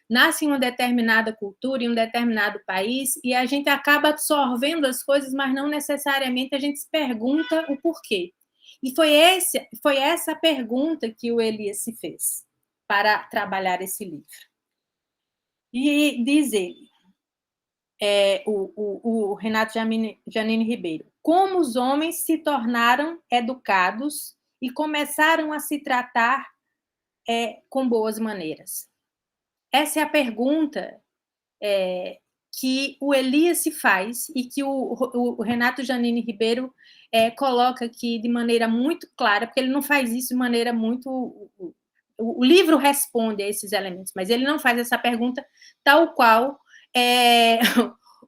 nasce em uma determinada cultura, em um determinado país, e a gente acaba absorvendo as coisas, mas não necessariamente a gente se pergunta o porquê. E foi essa a pergunta que o Elias se fez para trabalhar esse livro. E diz ele, o Renato Janine Ribeiro, como os homens se tornaram educados e começaram a se tratar com boas maneiras. Essa é a pergunta que o Elias se faz e que o Renato Janine Ribeiro coloca aqui de maneira muito clara, porque ele não faz isso de maneira muito... O livro responde a esses elementos, mas ele não faz essa pergunta tal qual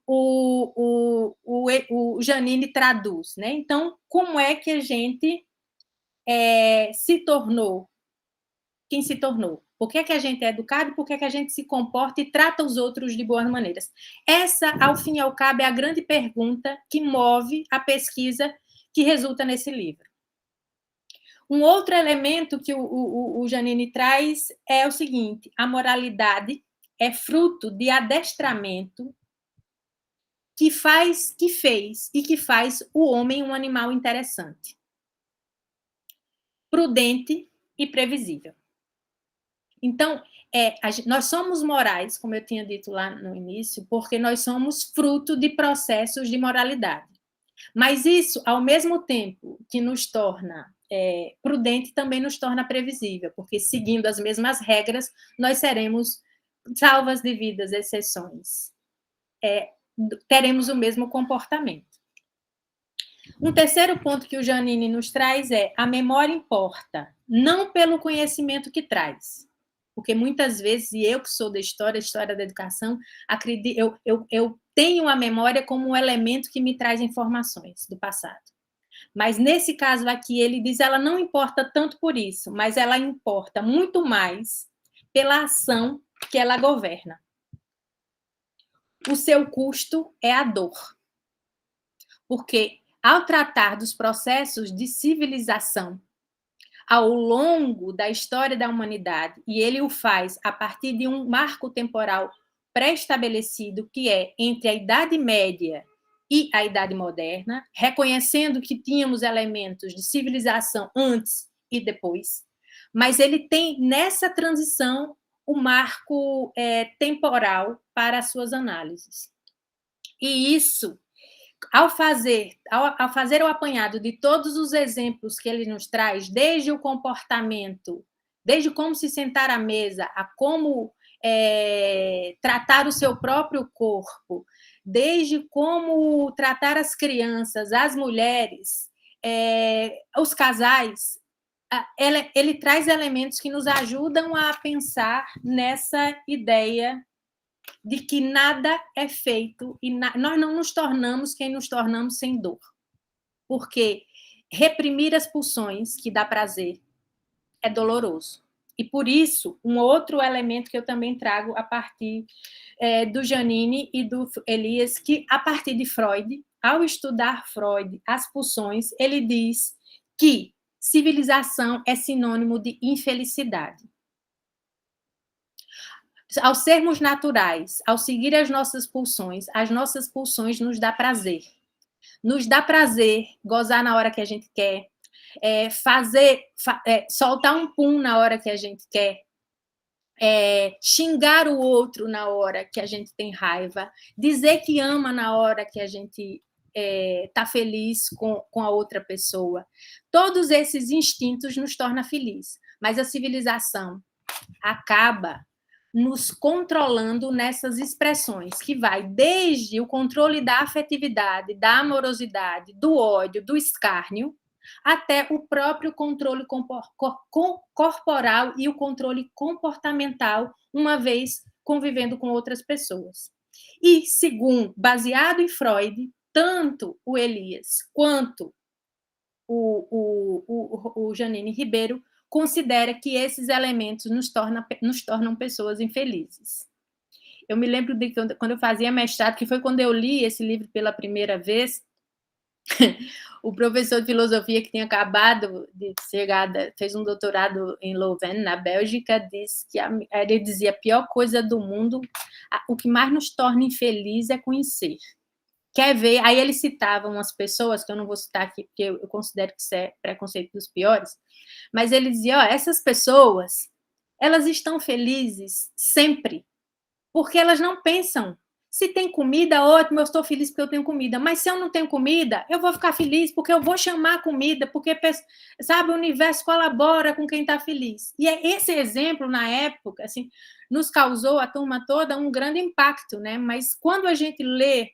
o Janine traduz, né? Então, como é que a gente se tornou quem se tornou? Por que a gente é educado? Por que a gente se comporta e trata os outros de boas maneiras? Essa, ao fim e ao cabo, é a grande pergunta que move a pesquisa que resulta nesse livro. Um outro elemento que o Janine traz é o seguinte: a moralidade é fruto de adestramento que fez e que faz o homem um animal interessante, prudente e previsível. Então, nós somos morais, como eu tinha dito lá no início, porque nós somos fruto de processos de moralidade. Mas isso, ao mesmo tempo que nos torna prudente, também nos torna previsível, porque seguindo as mesmas regras, nós seremos, salvas devidas exceções, teremos o mesmo comportamento. Um terceiro ponto que o Janine nos traz é: a memória importa, não pelo conhecimento que traz. Porque muitas vezes, e eu que sou da história da educação, acredito, eu tenho a memória como um elemento que me traz informações do passado. Mas nesse caso aqui, ele diz, ela não importa tanto por isso, mas ela importa muito mais pela ação que ela governa. O seu custo é a dor. Porque, ao tratar dos processos de civilização ao longo da história da humanidade, e ele o faz a partir de um marco temporal pré-estabelecido, que é entre a Idade Média e a Idade Moderna, reconhecendo que tínhamos elementos de civilização antes e depois, mas ele tem nessa transição o marco temporal para as suas análises. E isso, ao fazer o apanhado de todos os exemplos que ele nos traz, desde o comportamento, desde como se sentar à mesa, a como tratar o seu próprio corpo, desde como tratar as crianças, as mulheres, os casais, ele traz elementos que nos ajudam a pensar nessa ideia de que nada é feito e nós não nos tornamos quem nos tornamos sem dor. Porque reprimir as pulsões, que dá prazer, é doloroso. E por isso, um outro elemento que eu também trago a partir do Janine e do Elias, que a partir de Freud, ao estudar Freud, as pulsões, ele diz que civilização é sinônimo de infelicidade. Ao sermos naturais, ao seguir as nossas pulsões nos dá prazer. Nos dá prazer gozar na hora que a gente quer, soltar um pum na hora que a gente quer, xingar o outro na hora que a gente tem raiva, dizer que ama na hora que a gente está feliz com a outra pessoa. Todos esses instintos nos tornam felizes, mas a civilização acaba nos controlando nessas expressões, que vai desde o controle da afetividade, da amorosidade, do ódio, do escárnio, até o próprio controle corporal e o controle comportamental, uma vez convivendo com outras pessoas. E, segundo, baseado em Freud, tanto o Elias quanto o Janine Ribeiro considera que esses elementos nos tornam pessoas infelizes. Eu me lembro de quando eu fazia mestrado, que foi quando eu li esse livro pela primeira vez, o professor de filosofia que tinha acabado de chegar, fez um doutorado em Louvain, na Bélgica, disse que ele dizia: a pior coisa do mundo, o que mais nos torna infeliz é conhecer. Quer ver? Aí ele citava umas pessoas, que eu não vou citar aqui, porque eu considero que isso é preconceito dos piores, mas ele dizia: ó, essas pessoas, elas estão felizes sempre, porque elas não pensam. Se tem comida, ótimo, eu estou feliz porque eu tenho comida. Mas se eu não tenho comida, eu vou ficar feliz porque eu vou chamar a comida, porque, sabe, o universo colabora com quem está feliz. E esse exemplo, na época, assim, nos causou, a turma toda, um grande impacto, né? Mas quando a gente lê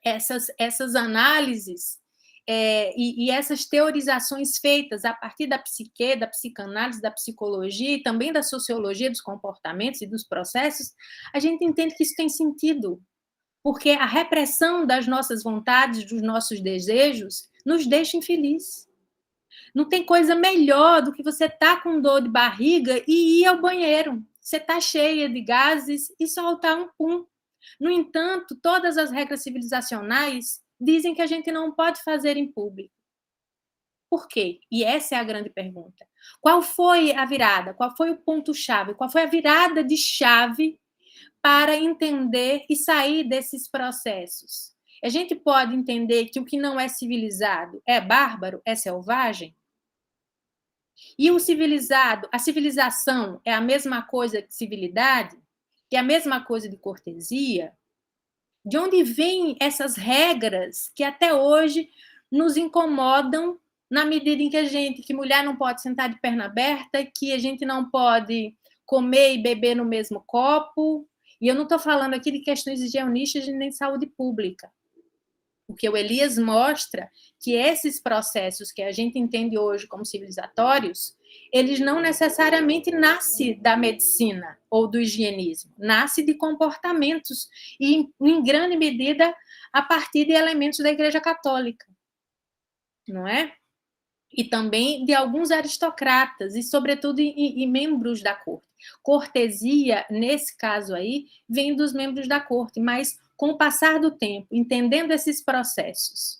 essas análises e essas teorizações feitas a partir da psique, da psicanálise, da psicologia e também da sociologia dos comportamentos e dos processos, a gente entende que isso tem sentido, porque a repressão das nossas vontades, dos nossos desejos, nos deixa infelizes. Não tem coisa melhor do que você estar com dor de barriga e ir ao banheiro. Você está cheia de gases e soltar um pum. No entanto, todas as regras civilizacionais dizem que a gente não pode fazer em público. Por quê? E essa é a grande pergunta. Qual foi a virada? Qual foi o ponto-chave? Qual foi a virada de chave para entender e sair desses processos? A gente pode entender que o que não é civilizado é bárbaro, é selvagem? E o civilizado, a civilização é a mesma coisa que civilidade? É a mesma coisa de cortesia? De onde vêm essas regras que até hoje nos incomodam na medida em que mulher não pode sentar de perna aberta, que a gente não pode comer e beber no mesmo copo? E eu não estou falando aqui de questões higienistas nem de saúde pública. Porque o Elias mostra que esses processos que a gente entende hoje como civilizatórios, eles não necessariamente nascem da medicina ou do higienismo, nascem de comportamentos e, em grande medida, a partir de elementos da Igreja Católica, não é? E também de alguns aristocratas e, sobretudo, e membros da corte. Cortesia, nesse caso aí, vem dos membros da corte, mas com o passar do tempo, entendendo esses processos,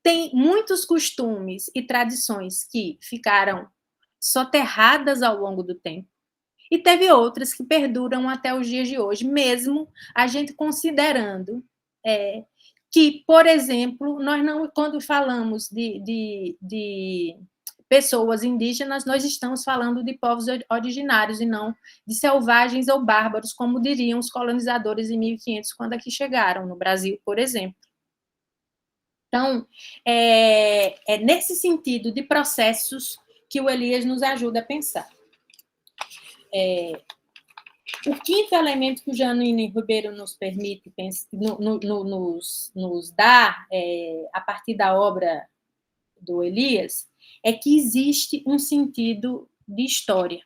tem muitos costumes e tradições que ficaram soterradas ao longo do tempo, e teve outras que perduram até os dias de hoje, mesmo a gente considerando que, por exemplo, nós não, quando falamos de pessoas indígenas, nós estamos falando de povos originários e não de selvagens ou bárbaros, como diriam os colonizadores em 1500, quando aqui chegaram, no Brasil, por exemplo. Então, é nesse sentido de processos que o Elias nos ajuda a pensar. O quinto elemento que o Janine Ribeiro nos permite pensar, nos dá, a partir da obra do Elias, é que existe um sentido de história.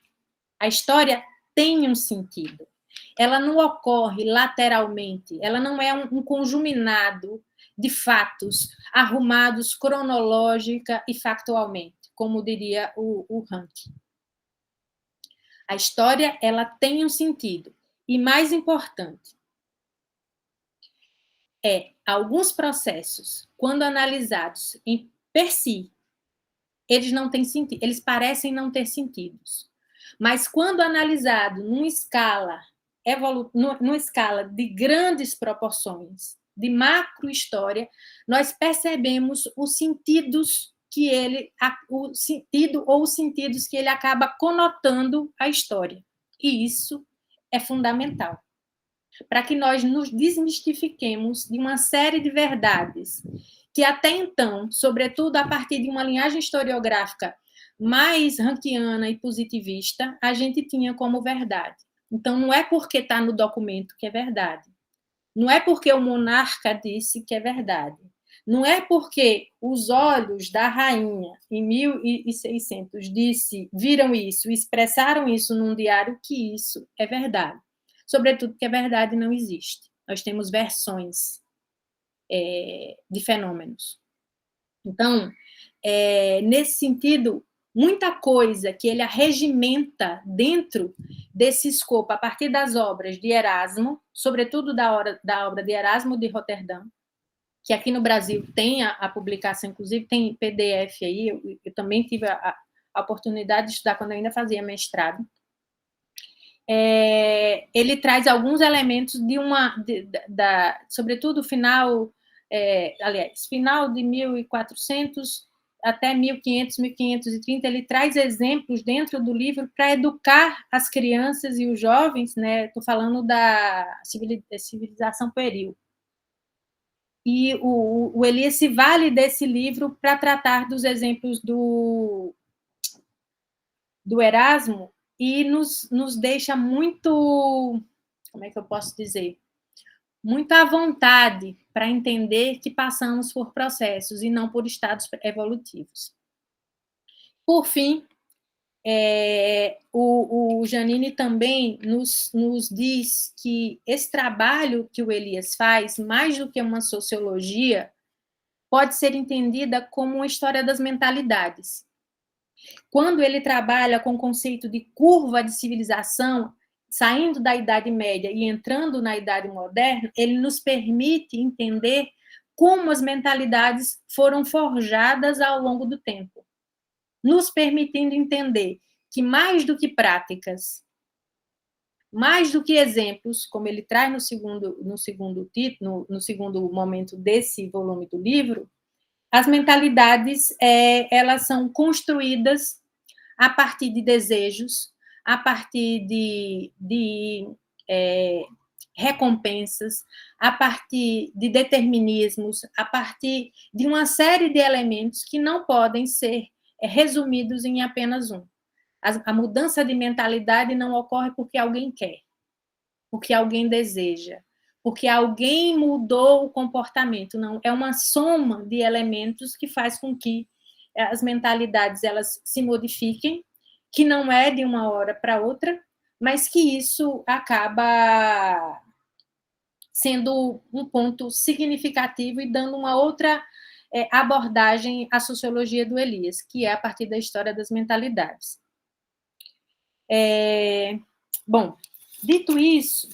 A história tem um sentido. Ela não ocorre lateralmente, ela não é um conjuminado de fatos arrumados cronológica e factualmente, como diria o Rank. A história, ela tem um sentido. E mais importante, alguns processos, quando analisados per si, eles não têm sentido, eles parecem não ter sentidos. Mas quando analisado numa escala de grandes proporções, de macrohistória, nós percebemos os sentidos que os sentidos que ele acaba conotando a história. E isso é fundamental para que nós nos desmistifiquemos de uma série de verdades que até então, sobretudo a partir de uma linhagem historiográfica mais rankiana e positivista, a gente tinha como verdade. Então, não é porque está no documento que é verdade. Não é porque o monarca disse que é verdade. Não é porque os olhos da rainha, em 1600, viram isso, expressaram isso num diário, que isso é verdade. sobretudo porque a verdade não existe. Nós temos versões de fenômenos. Então, nesse sentido, muita coisa que ele arregimenta dentro desse escopo, a partir das obras de Erasmo, sobretudo da obra de Erasmo de Roterdã, que aqui no Brasil tem a publicação, inclusive tem PDF aí, eu também tive a oportunidade de estudar quando eu ainda fazia mestrado. Ele traz alguns elementos sobretudo final de 1400 até 1500, 1530, ele traz exemplos dentro do livro para educar as crianças e os jovens, né? Estou falando da civilização pueril. E o Elias se vale desse livro para tratar dos exemplos do Erasmo e nos deixa muito, como é que eu posso dizer? Muito à vontade para entender que passamos por processos e não por estados evolutivos. Por fim, o Janine também nos diz que esse trabalho que o Elias faz, mais do que uma sociologia, pode ser entendida como uma história das mentalidades. Quando ele trabalha com o conceito de curva de civilização, saindo da Idade Média e entrando na Idade Moderna, ele nos permite entender como as mentalidades foram forjadas ao longo do tempo, nos permitindo entender que mais do que práticas, mais do que exemplos, como ele traz no segundo título, no segundo momento desse volume do livro, as mentalidades elas são construídas a partir de desejos, a partir de recompensas, a partir de determinismos, a partir de uma série de elementos que não podem ser resumidos em apenas um. A mudança de mentalidade não ocorre porque alguém quer, porque alguém deseja, porque alguém mudou o comportamento. Não, é uma soma de elementos que faz com que as mentalidades elas se modifiquem, que não é de uma hora para outra, mas que isso acaba sendo um ponto significativo e dando uma outra abordagem à sociologia do Elias, que é a partir da história das mentalidades. Bom, dito isso,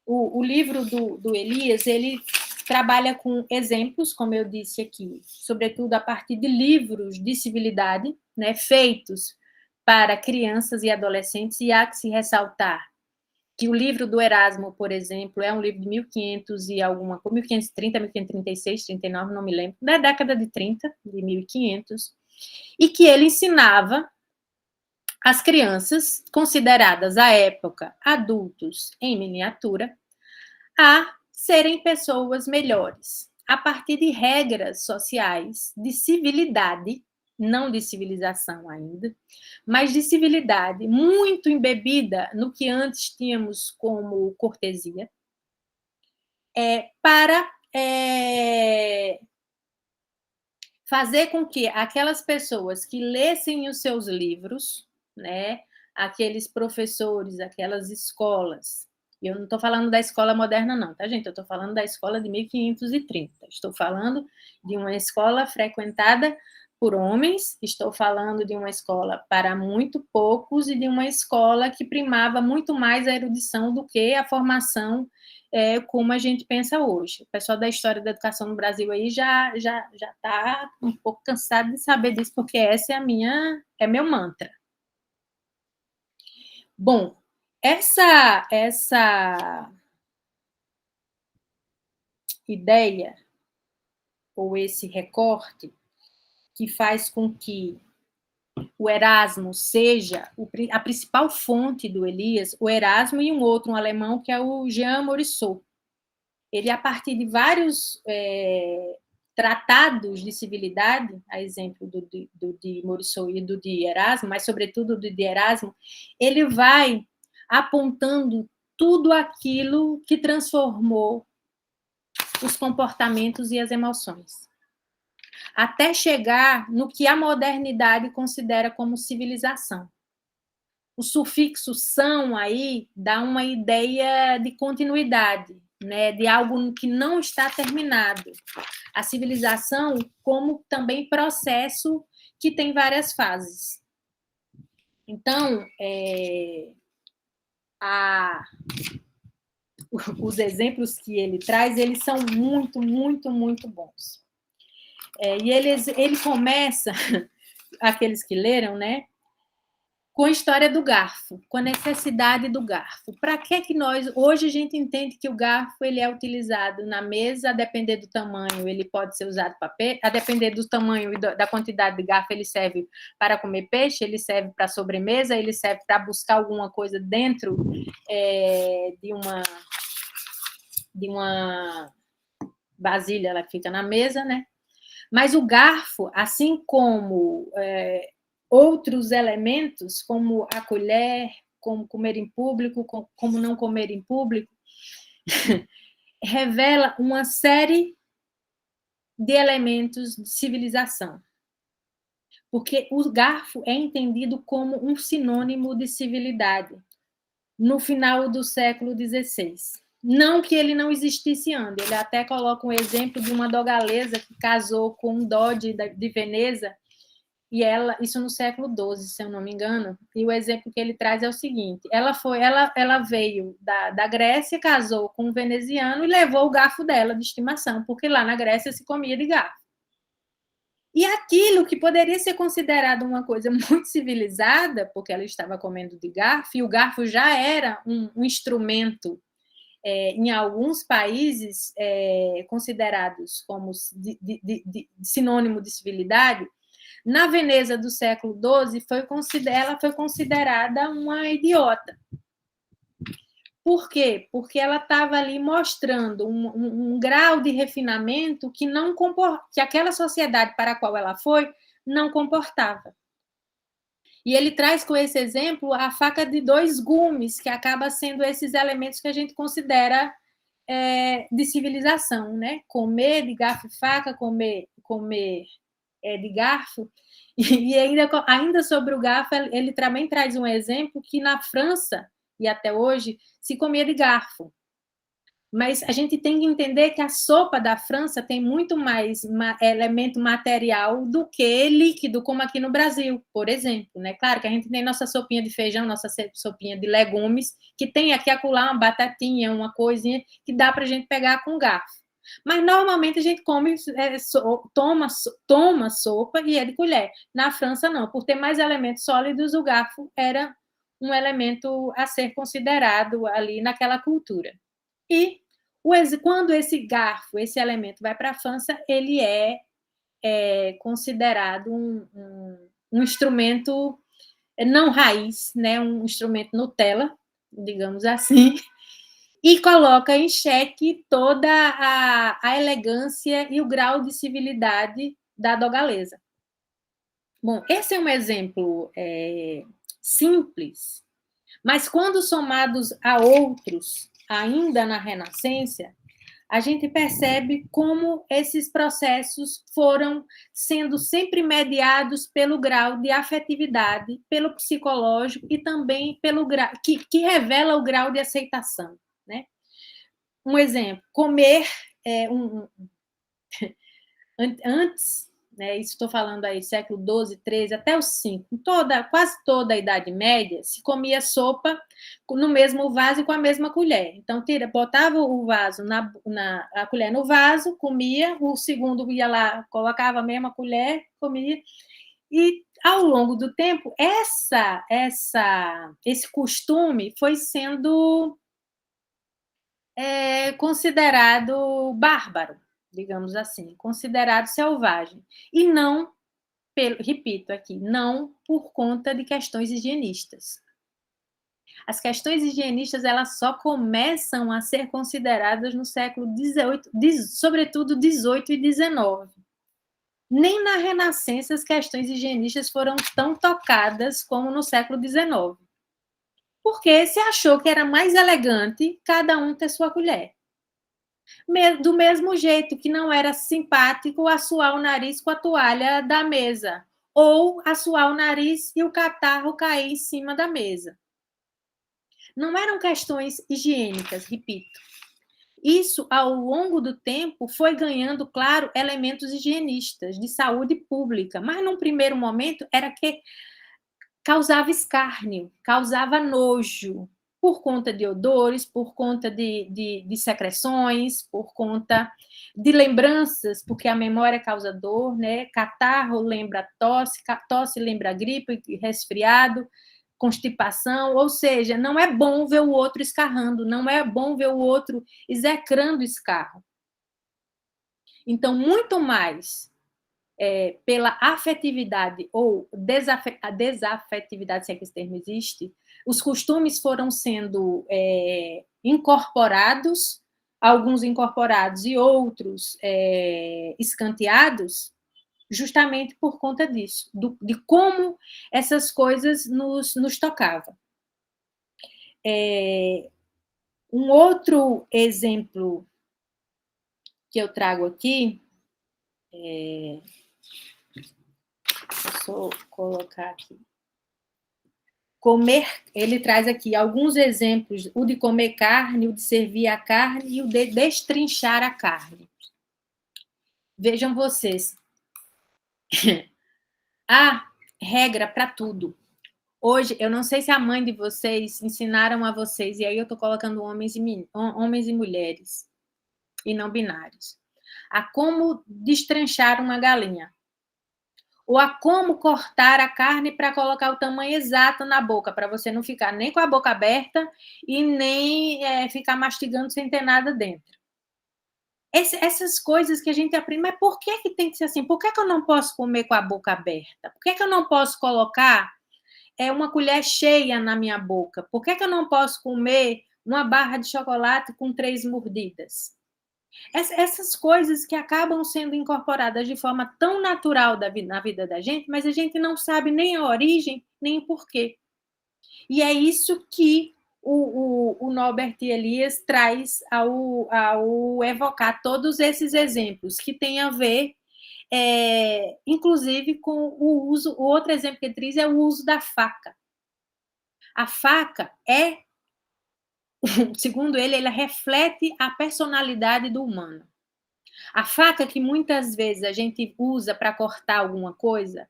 o livro do Elias, ele trabalha com exemplos, como eu disse aqui, sobretudo a partir de livros de civilidade, né, feitos para crianças e adolescentes, e há que se ressaltar que o livro do Erasmo, por exemplo, é um livro de 1500 e alguma coisa, 1530, 1536, 39, não me lembro, da década de 30, de 1500, e que ele ensinava as crianças, consideradas à época adultos em miniatura, a serem pessoas melhores, a partir de regras sociais de civilidade, não de civilização ainda, mas de civilidade, muito embebida no que antes tínhamos como cortesia, para fazer com que aquelas pessoas que lessem os seus livros, né, aqueles professores, aquelas escolas, eu não estou falando da escola moderna não, tá, gente? Eu estou falando da escola de 1530, estou falando de uma escola frequentada por homens, estou falando de uma escola para muito poucos e de uma escola que primava muito mais a erudição do que a formação como a gente pensa hoje. O pessoal da história da educação no Brasil aí já está um pouco cansado de saber disso, porque essa é meu mantra. Bom, essa ideia, ou esse recorte, que faz com que o Erasmo seja a principal fonte do Elias, o Erasmo e um alemão, que é o Jean Morisot. Ele, a partir de vários tratados de civilidade, a exemplo do de Morisot e do de Erasmo, mas sobretudo do de Erasmo, ele vai apontando tudo aquilo que transformou os comportamentos e as emoções, até chegar no que a modernidade considera como civilização. o sufixo são aí dá uma ideia de continuidade, né, de algo que não está terminado. A civilização como também processo que tem várias fases. Então, os exemplos que ele traz, eles são muito, muito, muito bons. E ele começa, aqueles que leram, né, com a história do garfo, com a necessidade do garfo. Para que nós... Hoje a gente entende que o garfo ele é utilizado na mesa, a depender do tamanho, ele pode ser usado para peixe, a depender do tamanho e da quantidade de garfo, ele serve para comer peixe, ele serve para sobremesa, ele serve para buscar alguma coisa dentro de uma vasilha, ela fica na mesa, né? Mas o garfo, assim como outros elementos, como a colher, como comer em público, como não comer em público, revela uma série de elementos de civilização. Porque o garfo é entendido como um sinônimo de civilidade no final do século XVI. Não que ele não existisse antes, ele até coloca um exemplo de uma dogalesa que casou com um doge de Veneza, e isso no século XII, se eu não me engano, e o exemplo que ele traz é o seguinte: ela veio da Grécia, casou com um veneziano e levou o garfo dela de estimação, porque lá na Grécia se comia de garfo. E aquilo que poderia ser considerado uma coisa muito civilizada, porque ela estava comendo de garfo, e o garfo já era um instrumento, em alguns países, considerados como de sinônimo de civilidade. Na Veneza do século XII, ela foi considerada uma idiota. Por quê? Porque ela estava ali mostrando um grau de refinamento que aquela sociedade para a qual ela foi não comportava. E ele traz com esse exemplo a faca de dois gumes, que acaba sendo esses elementos que a gente considera de civilização, né? Comer de garfo e faca, comer de garfo. E ainda sobre o garfo, ele também traz um exemplo que na França, e até hoje, se comia de garfo. Mas a gente tem que entender que a sopa da França tem muito mais elemento material do que líquido, como aqui no Brasil, por exemplo, né? Claro que a gente tem nossa sopinha de feijão, nossa sopinha de legumes, que tem aqui acolá uma batatinha, uma coisinha que dá para a gente pegar com garfo. Mas normalmente a gente toma sopa e é de colher. Na França não, por ter mais elementos sólidos, o garfo era um elemento a ser considerado ali naquela cultura. E quando esse garfo, esse elemento vai para a França, ele é considerado um instrumento não raiz, né? Um instrumento Nutella, digamos assim, e coloca em xeque toda a elegância e o grau de civilidade da dogalesa. Bom, esse é um exemplo simples, mas quando somados a outros, ainda na Renascença, a gente percebe como esses processos foram sendo sempre mediados pelo grau de afetividade, pelo psicológico e também pelo grau que revela o grau de aceitação. Né? Um exemplo, comer antes, né, isso estou falando aí, século XII, XIII, até os V, quase toda a Idade Média, se comia sopa no mesmo vaso e com a mesma colher. Então, botava o vaso, a colher no vaso, comia, o segundo ia lá, colocava a mesma colher, comia, e ao longo do tempo, esse costume foi sendo considerado bárbaro, digamos assim, considerado selvagem. E não, repito aqui, não por conta de questões higienistas. As questões higienistas, elas só começam a ser consideradas no século XVIII, sobretudo XVIII e XIX. Nem na Renascença as questões higienistas foram tão tocadas como no século XIX. Porque se achou que era mais elegante cada um ter sua colher. Do mesmo jeito que não era simpático assoar o nariz com a toalha da mesa, ou assoar o nariz e o catarro cair em cima da mesa. Não eram questões higiênicas, repito. Isso, ao longo do tempo, foi ganhando, claro, elementos higienistas, de saúde pública, mas num primeiro momento era que causava escárnio, causava nojo, por conta de odores, por conta de secreções, por conta de lembranças, porque a memória causa dor, né? Catarro lembra tosse, tosse lembra gripe, resfriado, constipação, ou seja, não é bom ver o outro escarrando, não é bom ver o outro execrando escarro. Então, muito mais pela afetividade ou a desafetividade, se é que esse termo existe, os costumes foram sendo incorporados, alguns incorporados e outros escanteados, justamente por conta disso, de como essas coisas nos tocavam. Um outro exemplo que eu trago aqui, deixa eu colocar aqui. Comer, ele traz aqui alguns exemplos, o de comer carne, o de servir a carne e o de destrinchar a carne. Vejam vocês, há regra para tudo. Hoje, eu não sei se a mãe de vocês ensinaram a vocês, e aí eu estou colocando homens e mulheres, e não binários, a como destrinchar uma galinha. Ou a como cortar a carne para colocar o tamanho exato na boca, para você não ficar nem com a boca aberta e nem ficar mastigando sem ter nada dentro. Essas coisas que a gente aprende, mas por que tem que ser assim? Por que eu não posso comer com a boca aberta? Por que eu não posso colocar uma colher cheia na minha boca? Por que eu não posso comer uma barra de chocolate com 3 mordidas? Essas coisas que acabam sendo incorporadas de forma tão natural na vida da gente, mas a gente não sabe nem a origem, nem o porquê. E é isso que o Norbert Elias traz ao evocar todos esses exemplos, que têm a ver, inclusive, com o uso. O outro exemplo que ele traz é o uso da faca. A faca segundo ele, ela reflete a personalidade do humano. A faca que muitas vezes a gente usa para cortar alguma coisa,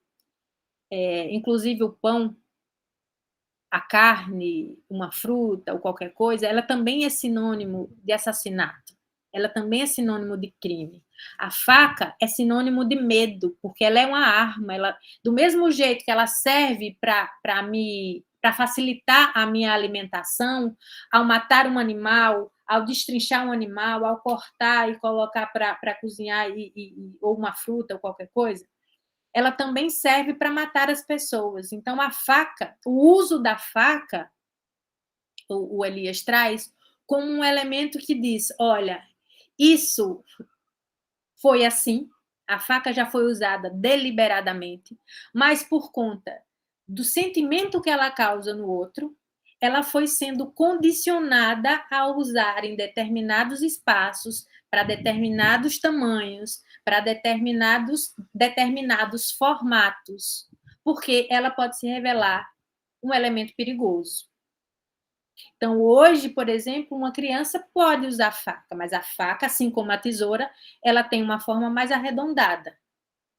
inclusive o pão, a carne, uma fruta ou qualquer coisa, ela também é sinônimo de assassinato. Ela também é sinônimo de crime. A faca é sinônimo de medo, porque ela é uma arma. Do mesmo jeito que ela serve para facilitar a minha alimentação, ao matar um animal, ao destrinchar um animal, ao cortar e colocar para cozinhar ou uma fruta ou qualquer coisa, ela também serve para matar as pessoas. Então, a faca, o uso da faca, o Elias traz como um elemento que diz, olha, isso foi assim, a faca já foi usada deliberadamente, mas por conta do sentimento que ela causa no outro, ela foi sendo condicionada a usar em determinados espaços, para determinados tamanhos, para determinados formatos, porque ela pode se revelar um elemento perigoso. Então, hoje, por exemplo, uma criança pode usar faca, mas a faca, assim como a tesoura, ela tem uma forma mais arredondada,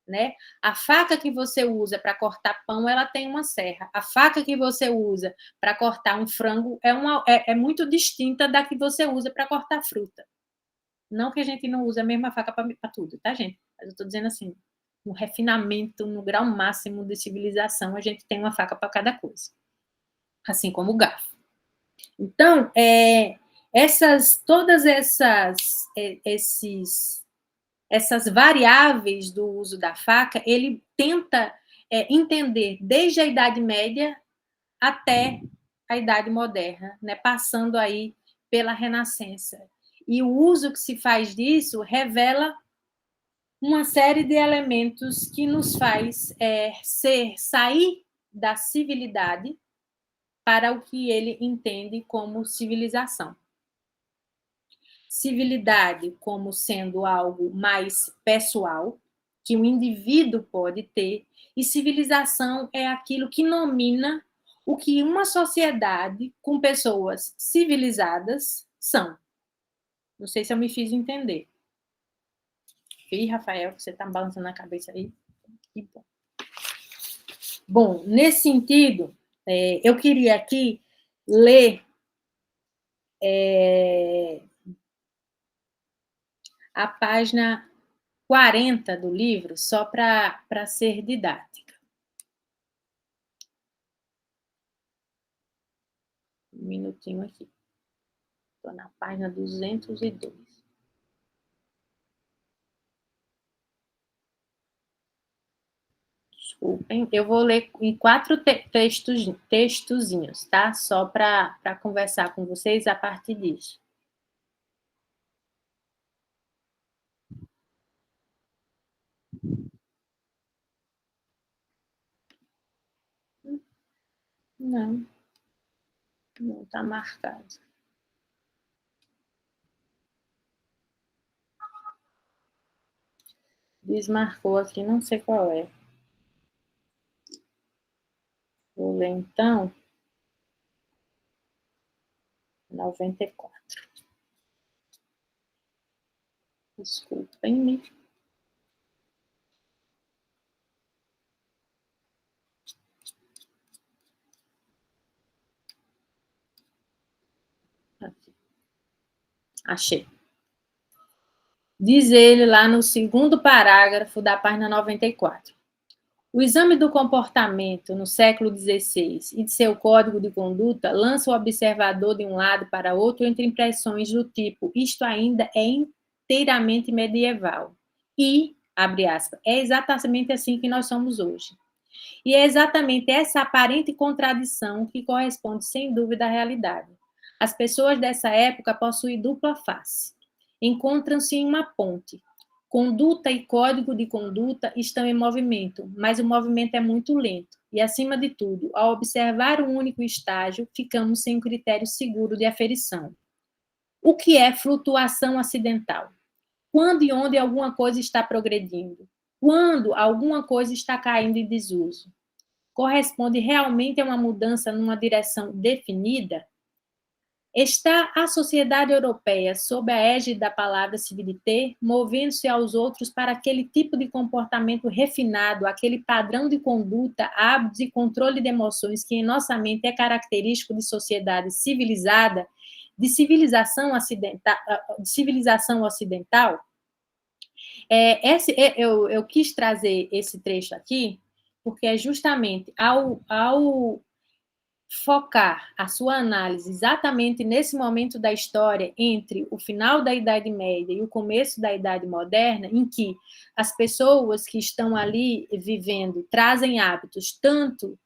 né? A faca que você usa para cortar pão, ela tem uma serra. A faca que você usa para cortar um frango é muito distinta da que você usa para cortar fruta. Não que a gente não use a mesma faca para tudo, tá, gente? Mas eu estou dizendo assim, no refinamento, no grau máximo de civilização, a gente tem uma faca para cada coisa. Assim como o garfo. Então, todas essas variáveis do uso da faca, ele tenta entender desde a Idade Média até a Idade Moderna, né, passando aí pela Renascença. E o uso que se faz disso revela uma série de elementos que nos faz sair da civilidade para o que ele entende como civilização. Civilidade como sendo algo mais pessoal, que o indivíduo pode ter, e civilização é aquilo que nomina o que uma sociedade com pessoas civilizadas são. Não sei se eu me fiz entender. Ih, Rafael, você está balançando a cabeça aí? Que bom. Bom, nesse sentido, eu queria aqui ler a página 40 do livro, só para ser didática. Um minutinho aqui. Estou na página 202. Desculpem, eu vou ler em 4 textozinhos, tá? Só para conversar com vocês a partir disso. Não está marcado. Desmarcou aqui, não sei qual é. Vou ler, então, 94. Desculpem-me. Aqui. Achei. Diz ele lá no segundo parágrafo da página 94. O exame do comportamento no século XVI e de seu código de conduta lança o observador de um lado para outro entre impressões do tipo isto ainda é inteiramente medieval e, abre aspas, é exatamente assim que nós somos hoje. E é exatamente essa aparente contradição que corresponde, sem dúvida, à realidade. As pessoas dessa época possuem dupla face. Encontram-se em uma ponte. Conduta e código de conduta estão em movimento, mas o movimento é muito lento. E, acima de tudo, ao observar um único estágio, ficamos sem critério seguro de aferição. O que é flutuação acidental? Quando e onde alguma coisa está progredindo? Quando alguma coisa está caindo em desuso? Corresponde realmente a uma mudança numa direção definida? Está a sociedade europeia, sob a égide da palavra civilité, movendo-se aos outros para aquele tipo de comportamento refinado, aquele padrão de conduta, hábitos e controle de emoções que em nossa mente é característico de sociedade civilizada, de civilização ocidental? Eu quis trazer esse trecho aqui, porque é justamente ao focar a sua análise exatamente nesse momento da história entre o final da Idade Média e o começo da Idade Moderna, em que as pessoas que estão ali vivendo trazem hábitos tanto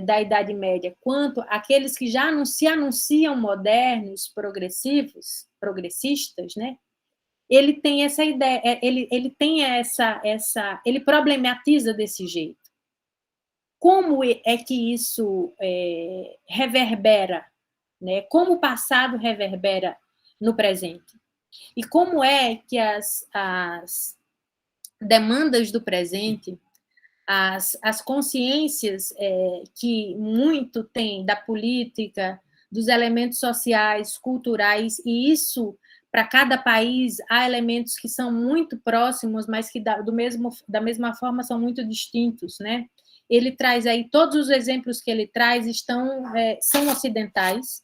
da Idade Média quanto aqueles que já se anunciam modernos, progressistas, né? Ele tem essa ideia, ele tem ele problematiza desse jeito. Como é que isso reverbera, né? Como o passado reverbera no presente? E como é que as demandas do presente, as consciências que muito tem da política, dos elementos sociais, culturais, e isso, para cada país, há elementos que são muito próximos, mas que da mesma forma são muito distintos, né? Ele traz aí, todos os exemplos que ele traz são ocidentais.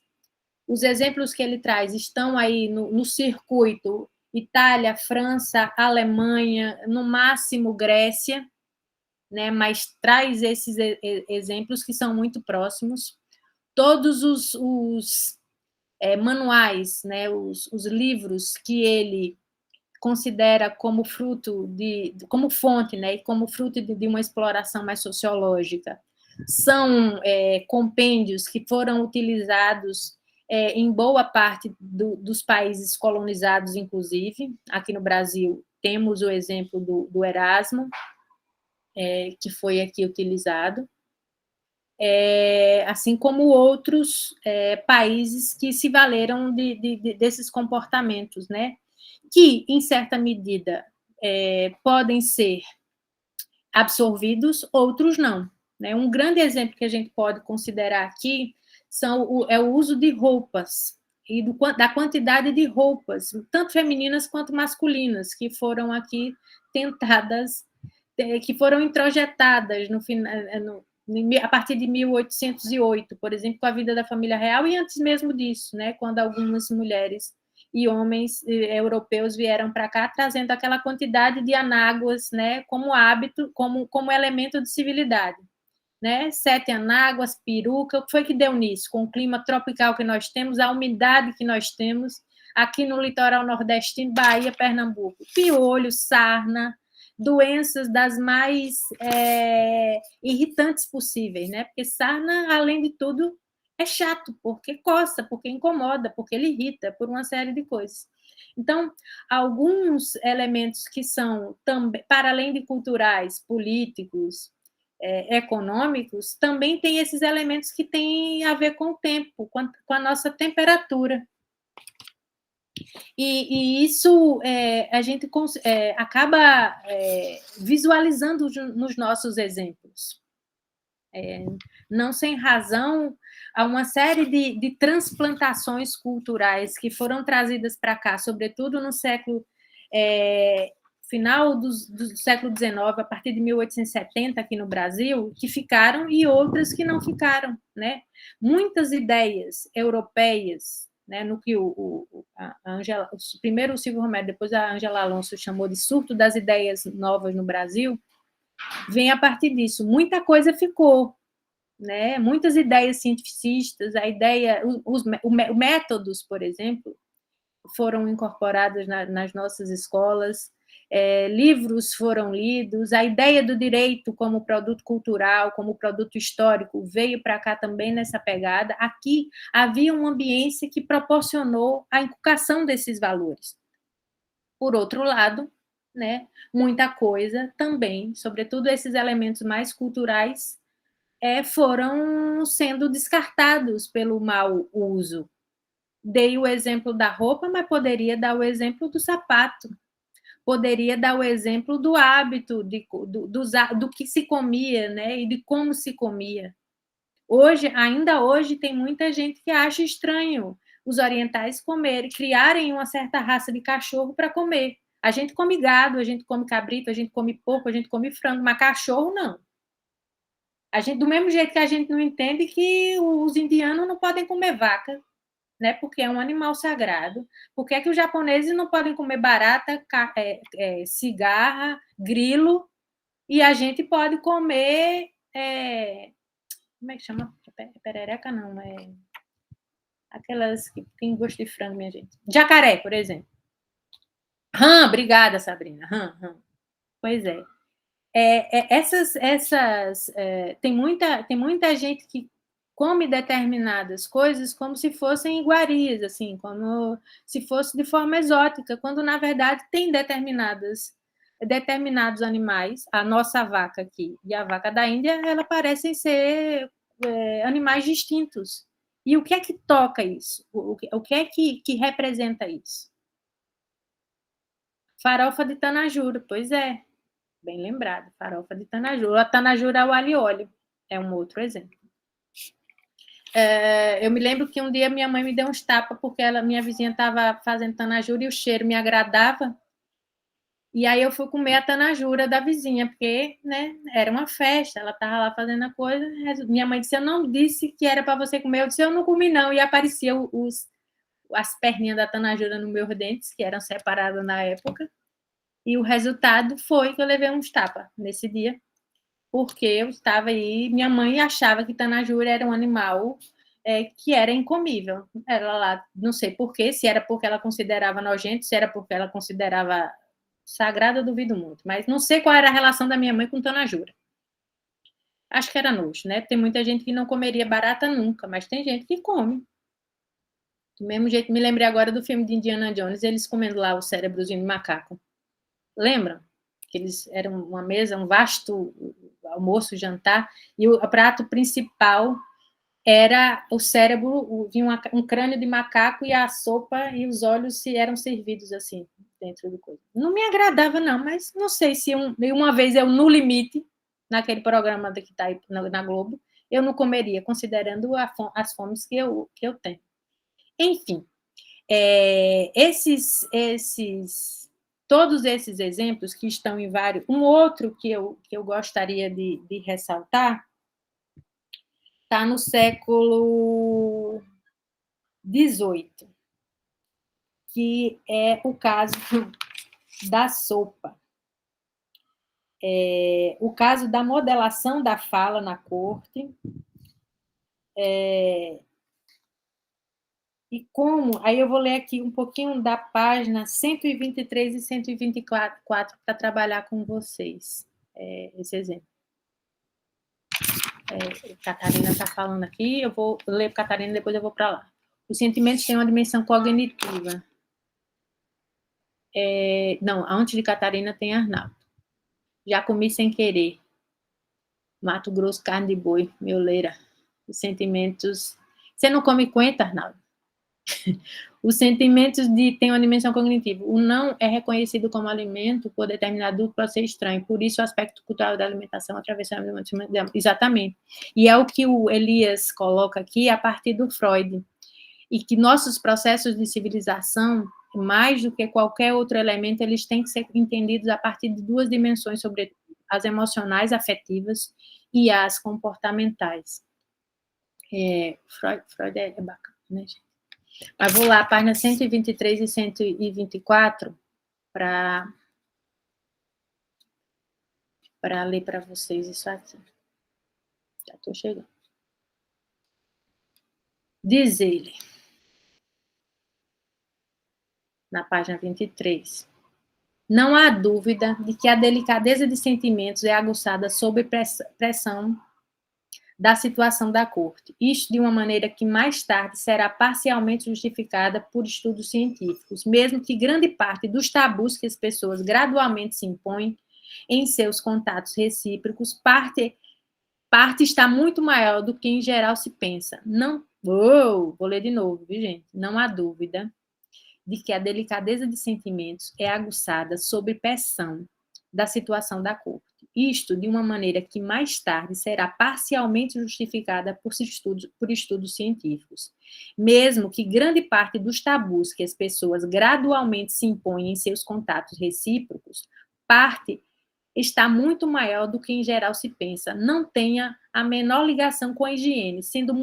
Os exemplos que ele traz estão aí no circuito Itália, França, Alemanha, no máximo Grécia, né? Mas traz esses exemplos que são muito próximos. Todos os manuais, né? Os livros que ele considera como fruto como fonte, né, e como fruto de uma exploração mais sociológica, são compêndios que foram utilizados em boa parte dos países colonizados, inclusive. Aqui no Brasil temos o exemplo do Erasmo, que foi aqui utilizado, assim como outros países que se valeram desses comportamentos, né? Que, em certa medida, podem ser absorvidos, outros não. Né? Um grande exemplo que a gente pode considerar aqui é o uso de roupas, e da quantidade de roupas, tanto femininas quanto masculinas, que foram aqui tentadas, que foram introjetadas a partir de 1808, por exemplo, com a vida da família real, e antes mesmo disso, né, quando algumas mulheres e homens europeus vieram para cá, trazendo aquela quantidade de anáguas, né, como hábito, como elemento de civilidade. Né? 7 anáguas, peruca, o que foi que deu nisso? Com o clima tropical que nós temos, a umidade que nós temos, aqui no litoral nordestino, Bahia, Pernambuco, piolho, sarna, doenças das mais irritantes possíveis, né? Porque sarna, além de tudo, é chato, porque coça, porque incomoda, porque ele irrita, por uma série de coisas. Então, alguns elementos que são, também, para além de culturais, políticos, econômicos, também tem esses elementos que têm a ver com o tempo, com a nossa temperatura. E isso a gente acaba visualizando nos nossos exemplos. Não sem razão, há uma série de transplantações culturais que foram trazidas para cá, sobretudo no século final do século XIX, a partir de 1870 aqui no Brasil, que ficaram e outras que não ficaram, né? Muitas ideias europeias, né, no que primeiro o Silvio Romero, depois a Ângela Alonso chamou de surto das ideias novas no Brasil, vem a partir disso. Muita coisa ficou, né? Muitas ideias cientificistas, os métodos, por exemplo, foram incorporados nas nossas escolas, livros foram lidos, a ideia do direito como produto cultural, como produto histórico, veio para cá também nessa pegada. Aqui havia um ambiente que proporcionou a inculcação desses valores. Por outro lado, né, muita coisa também, sobretudo esses elementos mais culturais, foram sendo descartados pelo mau uso. Dei o exemplo da roupa, mas poderia dar o exemplo do sapato. Poderia dar o exemplo do hábito, do que se comia, né, e de como se comia. Ainda hoje, tem muita gente que acha estranho os orientais criarem uma certa raça de cachorro para comer. A gente come gado, a gente come cabrito, a gente come porco, a gente come frango, mas cachorro não. Do mesmo jeito que a gente não entende que os indianos não podem comer vaca, né, porque é um animal sagrado. Por que os japoneses não podem comer barata, cigarra, grilo, e a gente pode comer... como é que chama? Perereca, não. Aquelas que tem gosto de frango, minha gente. Jacaré, por exemplo. Rã, obrigada, Sabrina. Rã. Pois é. Tem muita gente que come determinadas coisas como se fossem iguarias, assim, como se fosse de forma exótica, quando, na verdade, tem determinados animais. A nossa vaca aqui e a vaca da Índia, elas parecem ser animais distintos. E o que é que toca isso? O que é que representa isso? Farofa de tanajura, pois é. Bem lembrado, farofa de tanajura. A tanajura é o alho e óleo, é um outro exemplo. Eu me lembro que um dia minha mãe me deu uns tapas porque minha vizinha estava fazendo tanajura e o cheiro me agradava. E aí eu fui comer a tanajura da vizinha, porque, né, era uma festa, ela estava lá fazendo a coisa. Minha mãe disse, eu não disse que era para você comer. Eu disse, eu não comi não. E aparecia as perninhas da tanajura nos meus dentes, que eram separadas na época. E o resultado foi que eu levei uns tapas nesse dia, porque eu estava aí, minha mãe achava que tanajura era um animal que era incomível. Ela lá, não sei porquê, se era porque ela considerava nojento, se era porque ela considerava sagrado, eu duvido muito, mas não sei qual era a relação da minha mãe com tanajura. Acho que era nojo, né? Tem muita gente que não comeria barata nunca, mas tem gente que come. Do mesmo jeito, me lembrei agora do filme de Indiana Jones, eles comendo lá o cérebrozinho de macaco. Lembram? Que eles eram uma mesa, um vasto almoço, jantar, e o prato principal era o cérebro, vinha um crânio de macaco e a sopa e os olhos eram servidos assim. dentro do coisa. Não me agradava, não, mas não sei se uma vez eu, no limite, naquele programa que está aí na Globo, eu não comeria, considerando as fomes que eu tenho. Enfim, todos esses exemplos que estão em vários... Um outro que eu gostaria de ressaltar está no século XVIII, que é o caso da sopa. O caso da modelação da fala na corte, e como... Aí eu vou ler aqui um pouquinho da página 123 e 124 para trabalhar com vocês esse exemplo. Catarina está falando aqui, eu vou ler para Catarina e depois eu vou para lá. Os sentimentos têm uma dimensão cognitiva. Não, antes de Catarina tem Arnaldo. Já comi sem querer. Mato Grosso, carne de boi, mioleira. Os sentimentos... Você não come coentro, Arnaldo? Os sentimentos têm uma dimensão cognitiva. O não é reconhecido como alimento por determinado grupo para ser estranho. Por isso, o aspecto cultural da alimentação atravessando... Exatamente. E é o que o Elias coloca aqui a partir do Freud. E que nossos processos de civilização, mais do que qualquer outro elemento, eles têm que ser entendidos a partir de duas dimensões, sobretudo as emocionais, afetivas, e as comportamentais. Freud é bacana, né, gente? Mas vou lá, página 123 e 124, para ler para vocês isso aqui. Já estou chegando. Diz ele, na página 23, não há dúvida de que a delicadeza de sentimentos é aguçada sob pressão da situação da corte. Isto de uma maneira que mais tarde será parcialmente justificada por estudos científicos, mesmo que grande parte dos tabus que as pessoas gradualmente se impõem em seus contatos recíprocos, parte está muito maior do que em geral se pensa. Não, vou ler de novo, viu, gente? Não há dúvida de que a delicadeza de sentimentos é aguçada sob pressão da situação da corte. Isto de uma maneira que mais tarde será parcialmente justificada por estudos científicos. Mesmo que grande parte dos tabus que as pessoas gradualmente se impõem em seus contatos recíprocos, parte está muito maior do que em geral se pensa, não tenha a menor ligação com a higiene, sendo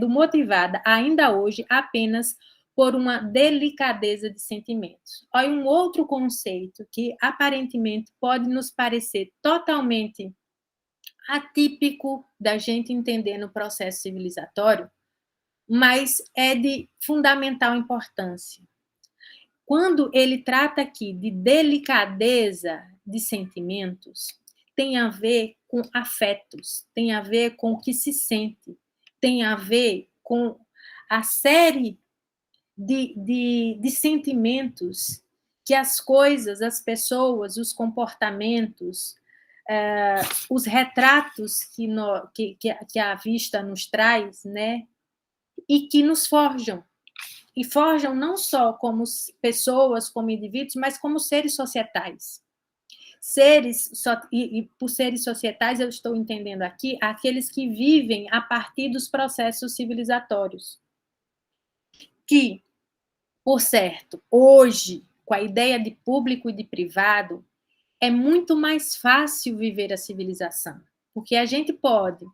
motivada ainda hoje apenas por uma delicadeza de sentimentos. Olha, um outro conceito que aparentemente pode nos parecer totalmente atípico da gente entender no processo civilizatório, mas é de fundamental importância. Quando ele trata aqui de delicadeza de sentimentos, tem a ver com afetos, tem a ver com o que se sente, tem a ver com a série de sentimentos que as coisas, as pessoas, os comportamentos, os retratos que a vista nos traz, né? E que nos forjam. E forjam não só como pessoas, como indivíduos, mas como seres societais. E por seres societais, eu estou entendendo aqui aqueles que vivem a partir dos processos civilizatórios. Que, por certo, hoje, com a ideia de público e de privado, é muito mais fácil viver a civilização, porque a gente pode,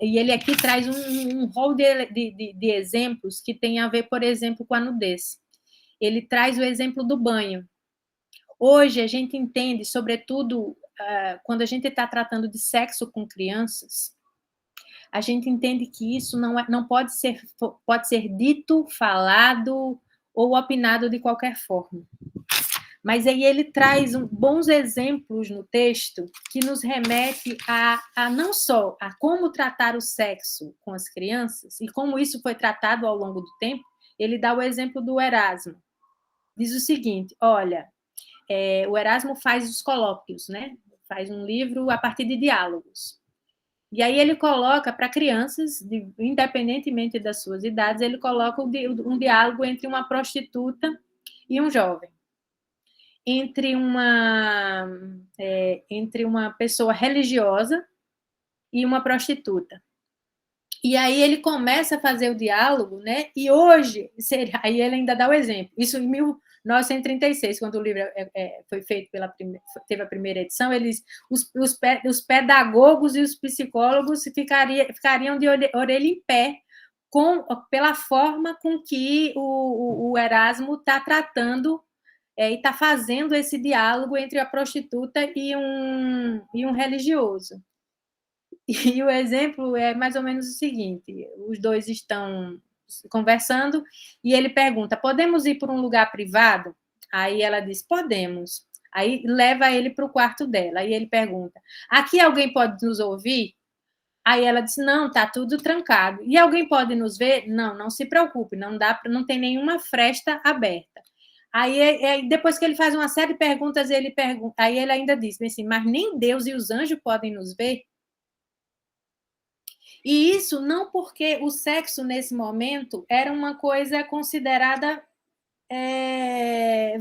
e ele aqui traz um rol de exemplos que tem a ver, por exemplo, com a nudez. Ele traz o exemplo do banho. Hoje a gente entende, sobretudo quando a gente está tratando de sexo com crianças, a gente entende que isso não pode ser dito, falado ou opinado de qualquer forma. Mas aí ele traz bons exemplos no texto que nos remete a não só a como tratar o sexo com as crianças e como isso foi tratado ao longo do tempo. Ele dá o exemplo do Erasmo. Diz o seguinte, olha, o Erasmo faz os colóquios, né? Faz um livro a partir de diálogos. E aí ele coloca para crianças, independentemente das suas idades, ele coloca um diálogo entre uma prostituta e um jovem, entre uma pessoa religiosa e uma prostituta. E aí ele começa a fazer o diálogo, né? E hoje, aí ele ainda dá o exemplo. Isso em 1936, quando o livro foi feito teve a primeira edição, os pedagogos e os psicólogos ficariam de orelha em pé pela forma com que o Erasmo está tratando e está fazendo esse diálogo entre a prostituta e um religioso. E o exemplo é mais ou menos o seguinte: os dois estão conversando e ele pergunta: podemos ir para um lugar privado? Aí ela diz: podemos. Aí leva ele para o quarto dela. Aí ele pergunta: aqui alguém pode nos ouvir? Aí ela diz: não, está tudo trancado. E alguém pode nos ver? Não, não se preocupe, não tem nenhuma fresta aberta. Aí, depois que ele faz uma série de perguntas, aí ele ainda diz assim: mas nem Deus e os anjos podem nos ver? E isso não porque o sexo, nesse momento, era uma coisa considerada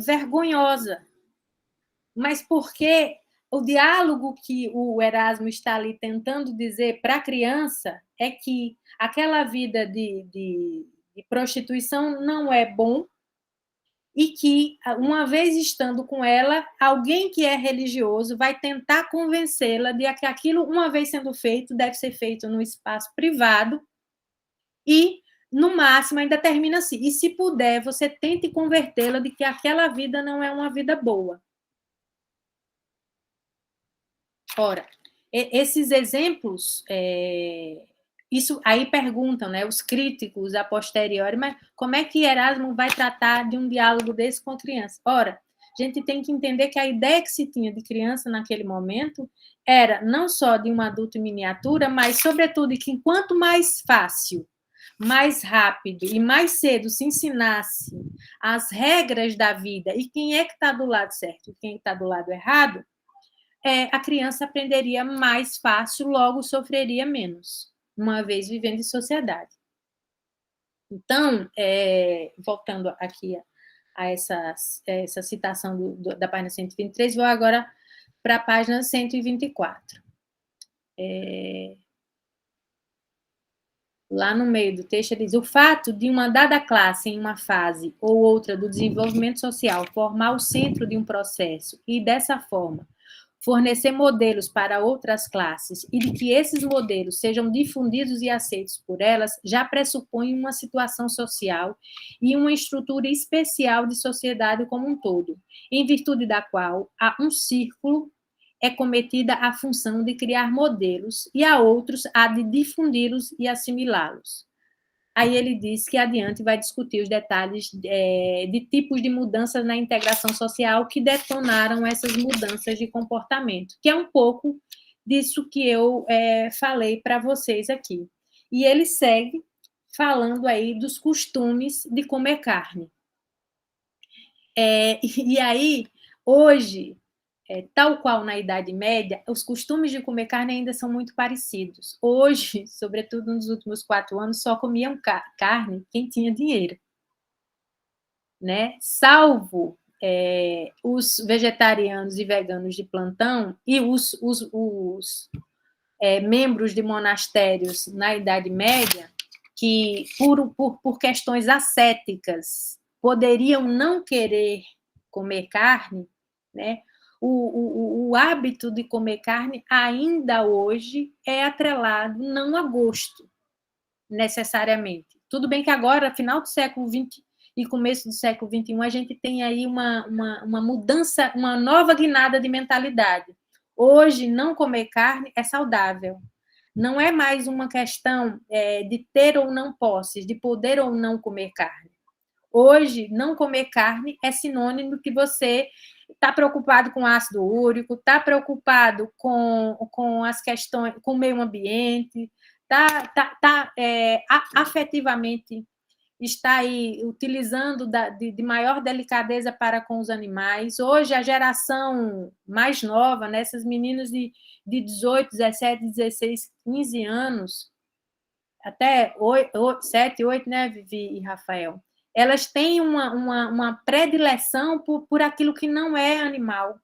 vergonhosa, mas porque o diálogo que o Erasmo está ali tentando dizer para a criança é que aquela vida de prostituição não é bom, e que, uma vez estando com ela, alguém que é religioso vai tentar convencê-la de que aquilo, uma vez sendo feito, deve ser feito num espaço privado e, no máximo, ainda termina assim. E, se puder, você tente convertê-la de que aquela vida não é uma vida boa. Ora, esses exemplos... Isso aí perguntam, né, os críticos a posteriori, mas como é que Erasmo vai tratar de um diálogo desse com criança? Ora, a gente tem que entender que a ideia que se tinha de criança naquele momento era não só de um adulto em miniatura, mas, sobretudo, que quanto mais fácil, mais rápido e mais cedo se ensinasse as regras da vida e quem é que está do lado certo e quem está do lado errado, a criança aprenderia mais fácil, logo sofreria menos, uma vez vivendo em sociedade. Então, voltando aqui a essa citação da página 123, vou agora para a página 124. Lá no meio do texto, ele diz: o fato de uma dada classe, em uma fase ou outra do desenvolvimento social, formar o centro de um processo e, dessa forma, fornecer modelos para outras classes e de que esses modelos sejam difundidos e aceitos por elas, já pressupõe uma situação social e uma estrutura especial de sociedade como um todo, em virtude da qual a um círculo é cometida a função de criar modelos e a outros a de difundi-los e assimilá-los. Aí ele diz que adiante vai discutir os detalhes de tipos de mudanças na integração social que detonaram essas mudanças de comportamento, que é um pouco disso que eu falei para vocês aqui. E ele segue falando aí dos costumes de comer carne. E aí, hoje, tal qual na Idade Média, os costumes de comer carne ainda são muito parecidos. Hoje, sobretudo nos últimos 4 anos, só comiam carne quem tinha dinheiro, né? Salvo os vegetarianos e veganos de plantão e os membros de monastérios na Idade Média, que, por questões ascéticas, poderiam não querer comer carne, né? O hábito de comer carne ainda hoje é atrelado não a gosto, necessariamente. Tudo bem que agora, final do século XX e começo do século XXI, a gente tem aí uma mudança, uma nova guinada de mentalidade. Hoje, não comer carne é saudável. Não é mais uma questão de ter ou não posses, de poder ou não comer carne. Hoje, não comer carne é sinônimo que você está preocupado com ácido úrico, está preocupado com as questões, com o meio ambiente, afetivamente está aí utilizando de maior delicadeza para com os animais. Hoje, a geração mais nova, né, essas meninas de 18, 17, 16, 15 anos, até 7, 8, né, Vivi e Rafael? elas têm uma predileção por aquilo que não é animal.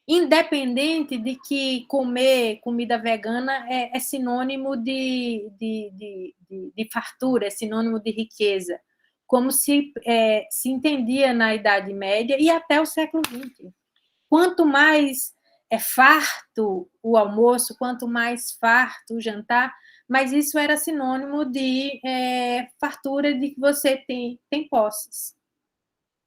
Independente de que comer comida vegana é sinônimo de fartura, é sinônimo de riqueza, como se entendia na Idade Média e até o século XX. Quanto mais farto o almoço, quanto mais farto o jantar, mas isso era sinônimo de fartura, de que você tem posses.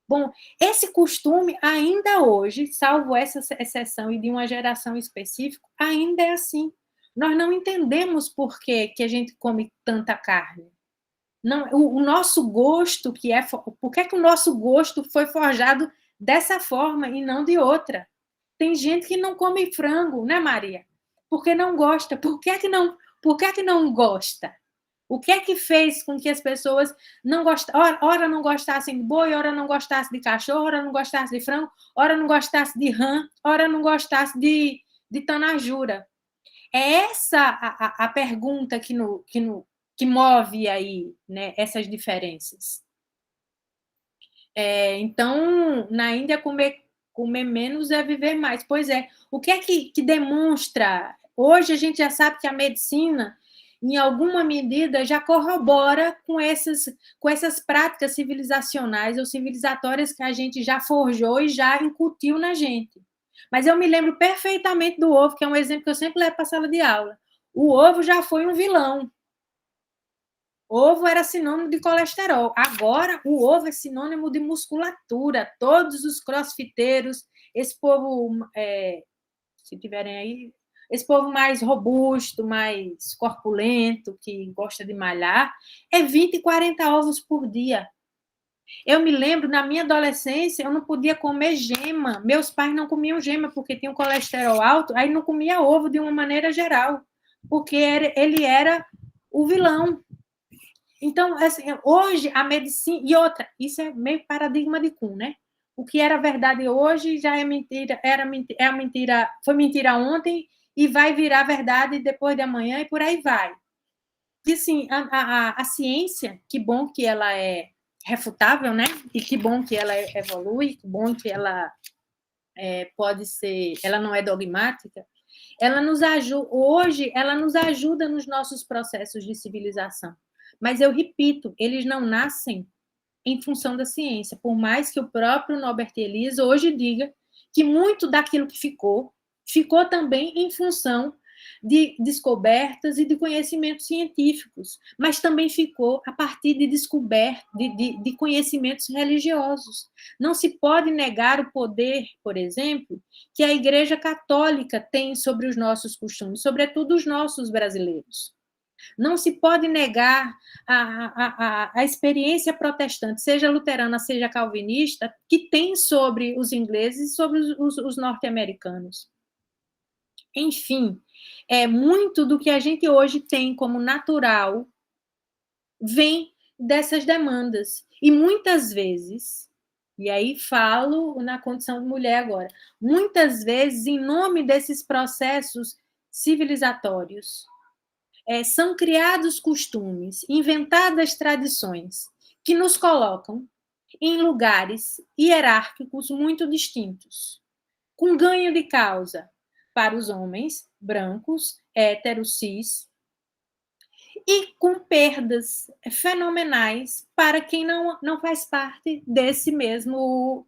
Bom, esse costume ainda hoje, salvo essa exceção e de uma geração específica, ainda é assim. Nós não entendemos por que a gente come tanta carne. Não, o nosso gosto, por que o nosso gosto foi forjado dessa forma e não de outra? Tem gente que não come frango, né, Maria? Porque não gosta. Por que não gosta? O que é que fez com que as pessoas não gostassem? Ora não gostassem de boi, ora não gostassem de cachorro, ora não gostassem de frango, ora não gostassem de rã, ora não gostassem de tanajura. É essa a pergunta que move aí, né, essas diferenças. Então, na Índia, comer menos é viver mais. Pois é. O que é que demonstra? Hoje a gente já sabe que a medicina, em alguma medida, já corrobora com essas práticas civilizacionais ou civilizatórias que a gente já forjou e já incutiu na gente. Mas eu me lembro perfeitamente do ovo, que é um exemplo que eu sempre levo para a sala de aula. O ovo já foi um vilão. Ovo era sinônimo de colesterol. Agora, o ovo é sinônimo de musculatura. Todos os crossfiteiros, esse povo, se tiverem aí, esse povo mais robusto, mais corpulento, que gosta de malhar, é 20 e 40 ovos por dia. Eu me lembro, na minha adolescência, eu não podia comer gema. Meus pais não comiam gema porque tinham colesterol alto, aí não comia ovo de uma maneira geral, porque ele era o vilão. Então, assim, hoje a medicina... E outra, isso é meio paradigma de Kuhn, né? O que era verdade hoje já é mentira, mentira, foi mentira ontem e vai virar verdade depois de amanhã e por aí vai. E, assim, a ciência, que bom que ela é refutável, né? E que bom que ela evolui, que bom que ela pode ser... Ela não é dogmática. Ela nos ajuda... Hoje, ela nos ajuda nos nossos processos de civilização. Mas eu repito, eles não nascem em função da ciência, por mais que o próprio Norbert Elias hoje diga que muito daquilo que ficou também em função de descobertas e de conhecimentos científicos, mas também ficou a partir de de conhecimentos religiosos. Não se pode negar o poder, por exemplo, que a Igreja Católica tem sobre os nossos costumes, sobretudo os nossos brasileiros. Não se pode negar a experiência protestante, seja luterana, seja calvinista, que tem sobre os ingleses e sobre os norte-americanos. Enfim, muito do que a gente hoje tem como natural vem dessas demandas. E muitas vezes, e aí falo na condição de mulher agora, muitas vezes, em nome desses processos civilizatórios, são criados costumes, inventadas tradições, que nos colocam em lugares hierárquicos muito distintos, com ganho de causa para os homens brancos, héteros, cis, e com perdas fenomenais para quem não faz parte desse mesmo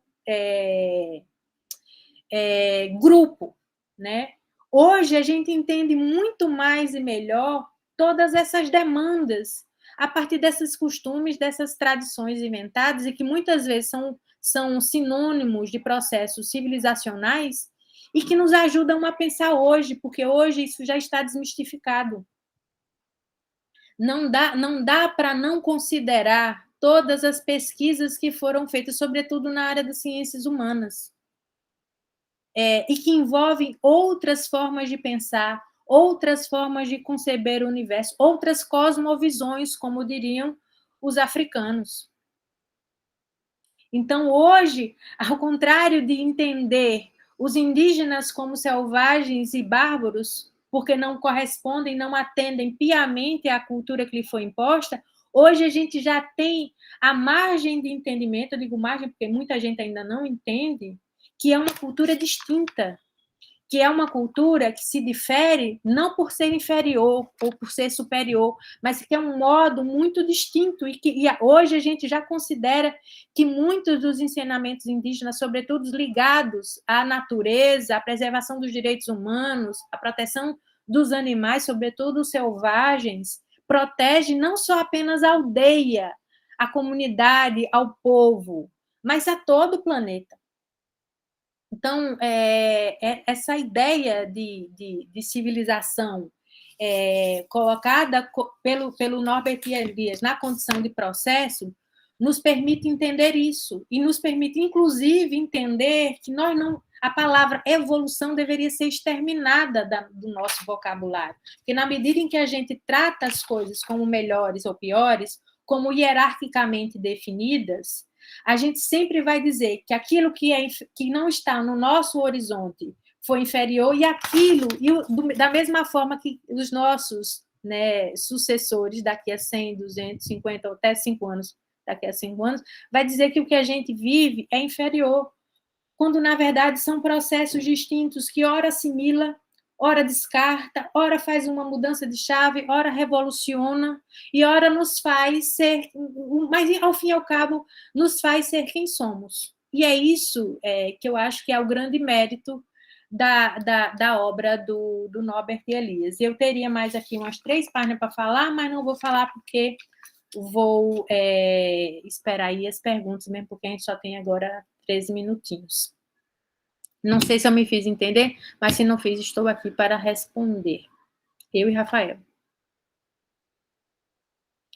grupo, né? Hoje a gente entende muito mais e melhor todas essas demandas a partir desses costumes, dessas tradições inventadas e que muitas vezes são sinônimos de processos civilizacionais e que nos ajudam a pensar hoje, porque hoje isso já está desmistificado. Não dá para não considerar todas as pesquisas que foram feitas, sobretudo na área das ciências humanas, e que envolvem outras formas de pensar, outras formas de conceber o universo, outras cosmovisões, como diriam os africanos. Então, hoje, ao contrário de entender os indígenas como selvagens e bárbaros, porque não correspondem, não atendem piamente à cultura que lhe foi imposta, Hoje a gente já tem a margem de entendimento, eu digo margem porque muita gente ainda não entende, que é uma cultura distinta, que é uma cultura que se difere não por ser inferior ou por ser superior, mas que é um modo muito distinto e que hoje a gente já considera que muitos dos ensinamentos indígenas, sobretudo ligados à natureza, à preservação dos direitos humanos, à proteção dos animais, sobretudo os selvagens, protege não só apenas a aldeia, a comunidade, ao povo, mas a todo o planeta. Então, essa ideia de civilização colocada pelo Norbert Elias na condição de processo nos permite entender isso e nos permite, inclusive, entender que a palavra evolução deveria ser exterminada do nosso vocabulário, porque na medida em que a gente trata as coisas como melhores ou piores, como hierarquicamente definidas, a gente sempre vai dizer que aquilo que não está no nosso horizonte foi inferior e aquilo, da mesma forma que os nossos, né, sucessores daqui a 100, 250 ou até 5 anos, daqui a 5 anos, vai dizer que o que a gente vive é inferior, quando, na verdade, são processos distintos que ora assimila, ora descarta, ora faz uma mudança de chave, ora revoluciona, e ora nos faz ser, mas, ao fim e ao cabo, nos faz ser quem somos. E é isso que eu acho que é o grande mérito da obra do Norbert Elias. Eu teria mais aqui umas 3 páginas para falar, mas não vou falar porque vou esperar aí as perguntas, mesmo porque a gente só tem agora 13 minutinhos. Não sei se eu me fiz entender, mas se não fiz, estou aqui para responder. Eu e Rafael.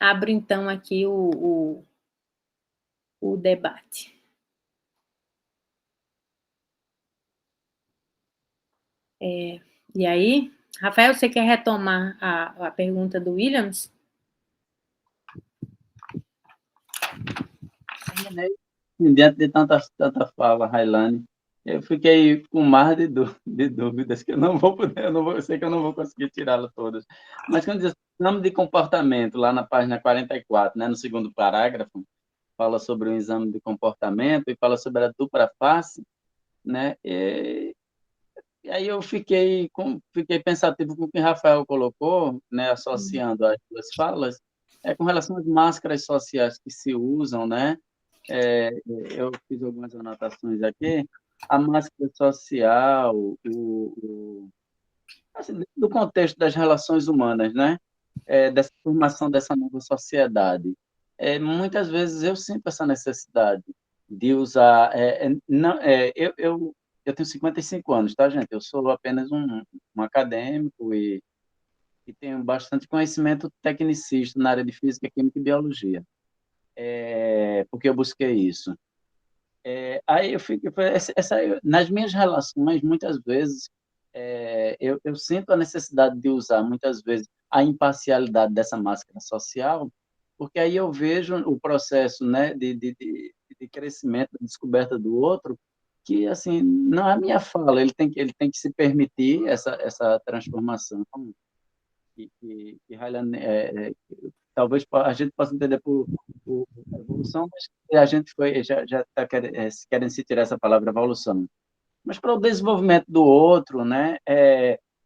Abro, então, aqui o debate. E aí, Rafael, você quer retomar a pergunta do Williams?
Diante de tanta fala, Railane, eu fiquei com mar de dúvidas que eu sei que eu não vou conseguir tirá-las todas. Mas quando diz exame de comportamento, lá na página 44, né, no segundo parágrafo, fala sobre o exame de comportamento e fala sobre a dupla face, né? E aí eu fiquei pensativo com o que Rafael colocou, né, associando as duas falas, com relação às máscaras sociais que se usam, né? Eu fiz algumas anotações aqui. A máscara social, assim, do contexto das relações humanas, né? Dessa formação dessa nova sociedade. Muitas vezes eu sinto essa necessidade de usar. Não, eu tenho 55 anos, tá, gente? Eu sou apenas um acadêmico e tenho bastante conhecimento tecnicista na área de física, química e biologia. Porque eu busquei isso. Aí eu fico, nas minhas relações, muitas vezes, eu sinto a necessidade de usar, muitas vezes, a imparcialidade dessa máscara social, porque aí eu vejo o processo, né, de crescimento, de descoberta do outro, que, assim, não é a minha fala, ele tem que se permitir essa transformação. Que Highland, talvez a gente possa entender por evolução, mas a gente já está querendo se tirar essa palavra evolução. Mas para o desenvolvimento do outro, né,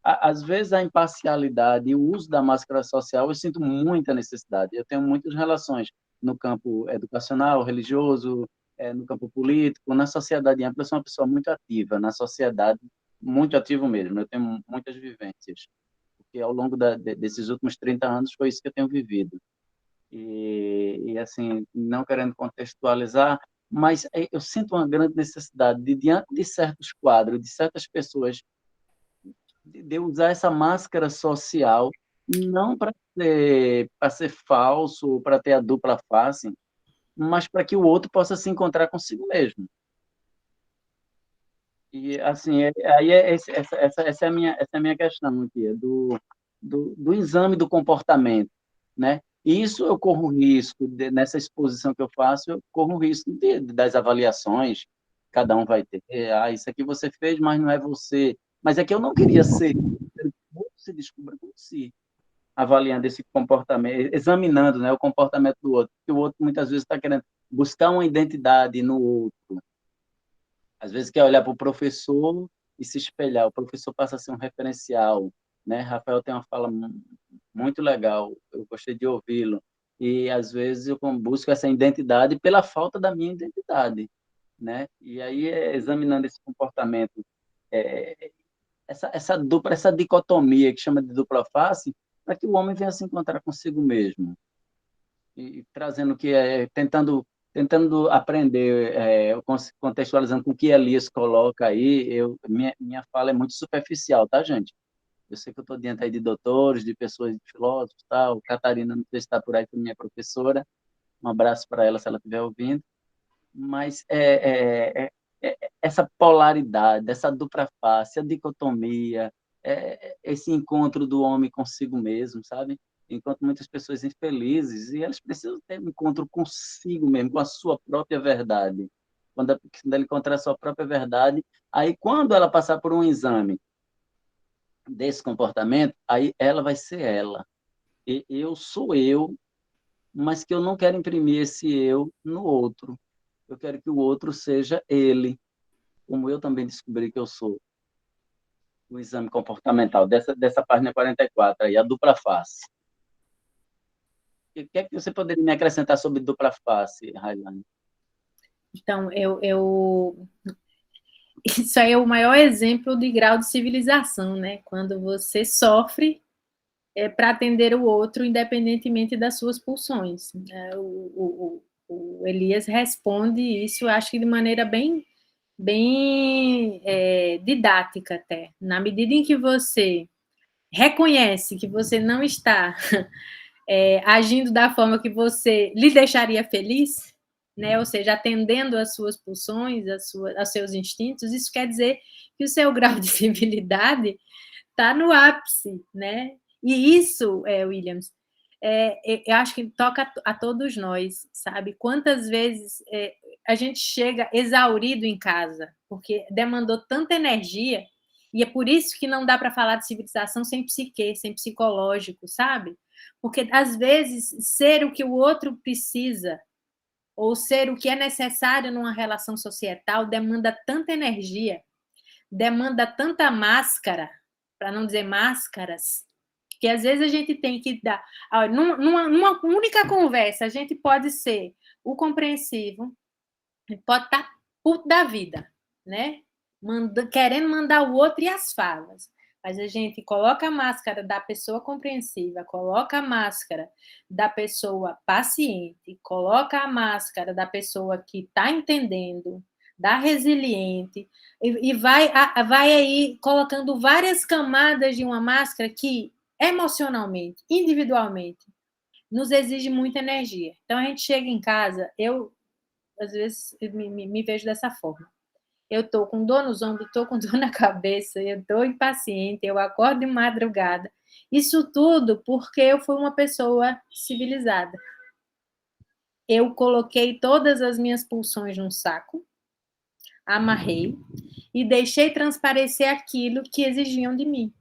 às vezes a imparcialidade e o uso da máscara social, eu sinto muita necessidade. Eu tenho muitas relações no campo educacional, religioso, no campo político, na sociedade ampla. Eu sou uma pessoa muito ativa na sociedade, muito ativo mesmo. Eu tenho muitas vivências, porque ao longo desses últimos 30 anos foi isso que eu tenho vivido. E assim, não querendo contextualizar, mas eu sinto uma grande necessidade de, diante de certos quadros, de certas pessoas, de usar essa máscara social, não para ser falso, para ter a dupla face, mas para que o outro possa se encontrar consigo mesmo. E, assim, aí essa é a minha questão aqui, do exame do comportamento, né? Isso eu corro risco, nessa exposição que eu faço, eu corro risco das avaliações, cada um vai ter, isso aqui você fez, mas não é você. Mas é que eu não queria ser, você descubra por si. avaliando esse comportamento, examinando, né, o comportamento do outro, porque o outro muitas vezes está querendo buscar uma identidade no outro. Às vezes quer olhar para o professor e se espelhar, o professor passa a ser um referencial, né? Rafael tem uma fala muito legal, eu gostei de ouvi-lo, e às vezes eu busco essa identidade pela falta da minha identidade, né? E aí, examinando esse comportamento, essa dicotomia que chama de dupla face, para que o homem venha se encontrar consigo mesmo, e trazendo que tentando aprender, contextualizando com o que Elias coloca aí, minha fala é muito superficial, tá, gente? Eu sei que eu estou diante aí de doutores, de pessoas, de filósofos, tal. Catarina, não sei se está por aí, foi minha professora. Um abraço para ela, se ela estiver ouvindo. Mas essa polaridade, essa dupla face, a dicotomia, esse encontro do homem consigo mesmo, sabe? Enquanto muitas pessoas infelizes, e elas precisam ter um encontro consigo mesmo, com a sua própria verdade. Quando ela encontrar a sua própria verdade, aí quando ela passar por um exame desse comportamento, aí ela vai ser ela. E eu sou eu, mas que eu não quero imprimir esse eu no outro. Eu quero que o outro seja ele, como eu também descobri que eu sou. O exame comportamental, dessa página 44, aí, a dupla face. O que é que você poderia me acrescentar sobre dupla face, Railane?
Então, isso aí é o maior exemplo de grau de civilização, né? Quando você sofre para atender o outro, independentemente das suas pulsões. O Elias responde isso, eu acho que de maneira bem didática até. Na medida em que você reconhece que você não está agindo da forma que você lhe deixaria feliz, né? Ou seja, atendendo às suas pulsões, aos seus instintos, isso quer dizer que o seu grau de civilidade está no ápice, né? E isso, Williams, eu acho que toca a todos nós, sabe? Quantas vezes a gente chega exaurido em casa, porque demandou tanta energia, e é por isso que não dá para falar de civilização sem psique, sem psicológico, sabe? Porque, às vezes, ser o que o outro precisa, ou ser o que é necessário numa relação societal, demanda tanta energia, demanda tanta máscara, para não dizer máscaras, que às vezes a gente tem que dar. Numa única conversa, a gente pode ser o compreensivo, pode estar puto da vida, né? Querendo mandar o outro e as falas. Mas a gente coloca a máscara da pessoa compreensiva, coloca a máscara da pessoa paciente, coloca a máscara da pessoa que está entendendo, da resiliente, e vai aí colocando várias camadas de uma máscara que, emocionalmente, individualmente, nos exige muita energia. Então, a gente chega em casa, eu, às vezes, me vejo dessa forma. Eu estou com dor nos ombros, estou com dor na cabeça, eu estou impaciente, eu acordo de madrugada. Isso tudo porque eu fui uma pessoa civilizada. Eu coloquei todas as minhas pulsões num saco, amarrei e deixei transparecer aquilo que exigiam de mim.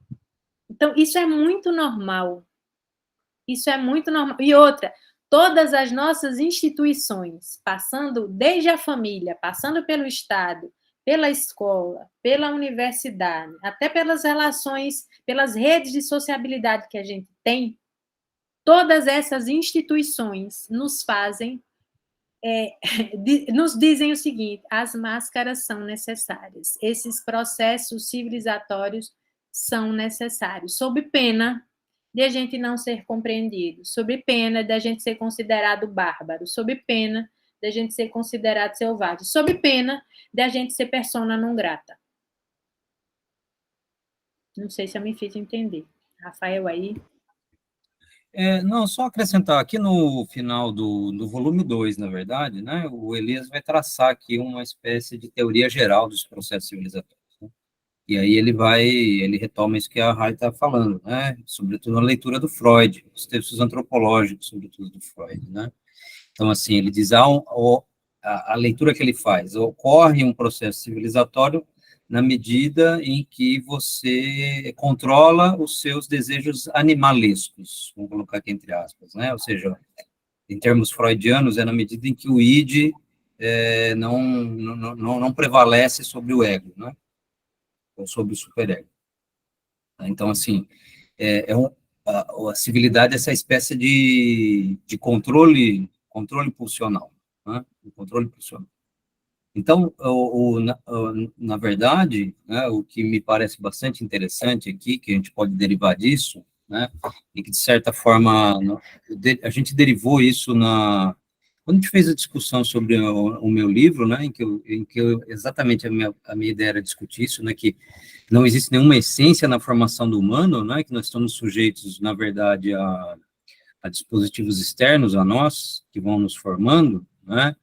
Então, isso é muito normal. Isso é muito normal. E outra, todas as nossas instituições, passando desde a família, passando pelo Estado, pela escola, pela universidade, até pelas relações, pelas redes de sociabilidade que a gente tem, todas essas instituições nos fazem, nos dizem o seguinte: as máscaras são necessárias, esses processos civilizatórios são necessários, sob pena de a gente não ser compreendido, sob pena de a gente ser considerado bárbaro, sob pena de a gente ser considerado selvagem, sob pena de a gente ser persona não grata. Não sei se eu me fiz entender. Rafael, aí.
Não, só acrescentar aqui no final do volume 2, na verdade, né, o Elias vai traçar aqui uma espécie de teoria geral dos processos civilizatórios. Né? E aí ele retoma isso que a Rai está falando, né, sobretudo na leitura do Freud, os textos antropológicos, sobretudo do Freud, né. Então, assim, ele diz, a leitura que ele faz, ocorre um processo civilizatório na medida em que você controla os seus desejos animalescos, vamos colocar aqui entre aspas, né? Ou seja, em termos freudianos, é na medida em que o id não prevalece sobre o ego, né? Ou sobre o superego. Então, assim, a civilidade é essa espécie de controle pulsional, né? O controle pulsional. Então, na verdade, né, o que me parece bastante interessante aqui, que a gente pode derivar disso, né, e que, de certa forma, a gente derivou isso quando a gente fez a discussão sobre o meu livro, né, em que exatamente a minha ideia era discutir isso, né, que não existe nenhuma essência na formação do humano, né, que nós estamos sujeitos, na verdade, a dispositivos externos a nós, que vão nos formando, né.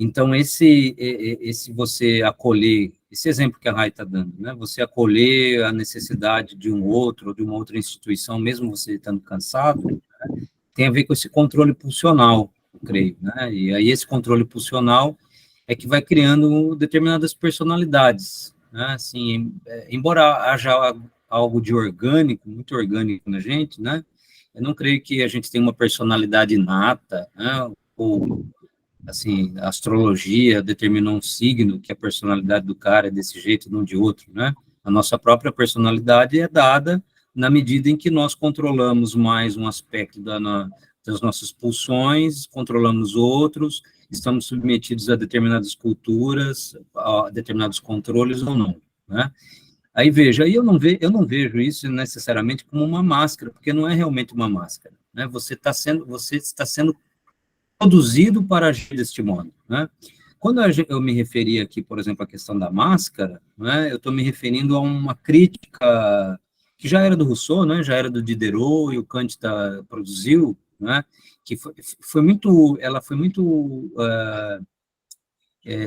Então, esse você acolher, esse exemplo que a Rai está dando, né? Você acolher a necessidade de um outro, ou de uma outra instituição, mesmo você estando cansado, né? Tem a ver com esse controle pulsional, eu creio, né? E aí esse controle pulsional é que vai criando determinadas personalidades, né? Assim, embora haja algo de orgânico, muito orgânico na gente, né? Eu não creio que a gente tenha uma personalidade inata, né? Ou assim, a astrologia determinou um signo, que a personalidade do cara é desse jeito, não de outro, né? A nossa própria personalidade é dada na medida em que nós controlamos mais um aspecto das nossas pulsões, controlamos outros, estamos submetidos a determinadas culturas, a determinados controles ou não, né? Aí veja, eu não vejo isso necessariamente como uma máscara, porque não é realmente uma máscara, né? Você está sendo produzido para agir deste modo, né? Quando eu me referi aqui, por exemplo, à questão da máscara, né, eu estou me referindo a uma crítica que já era do Rousseau, né, já era do Diderot, e o Kant produziu, né, que ela foi muito,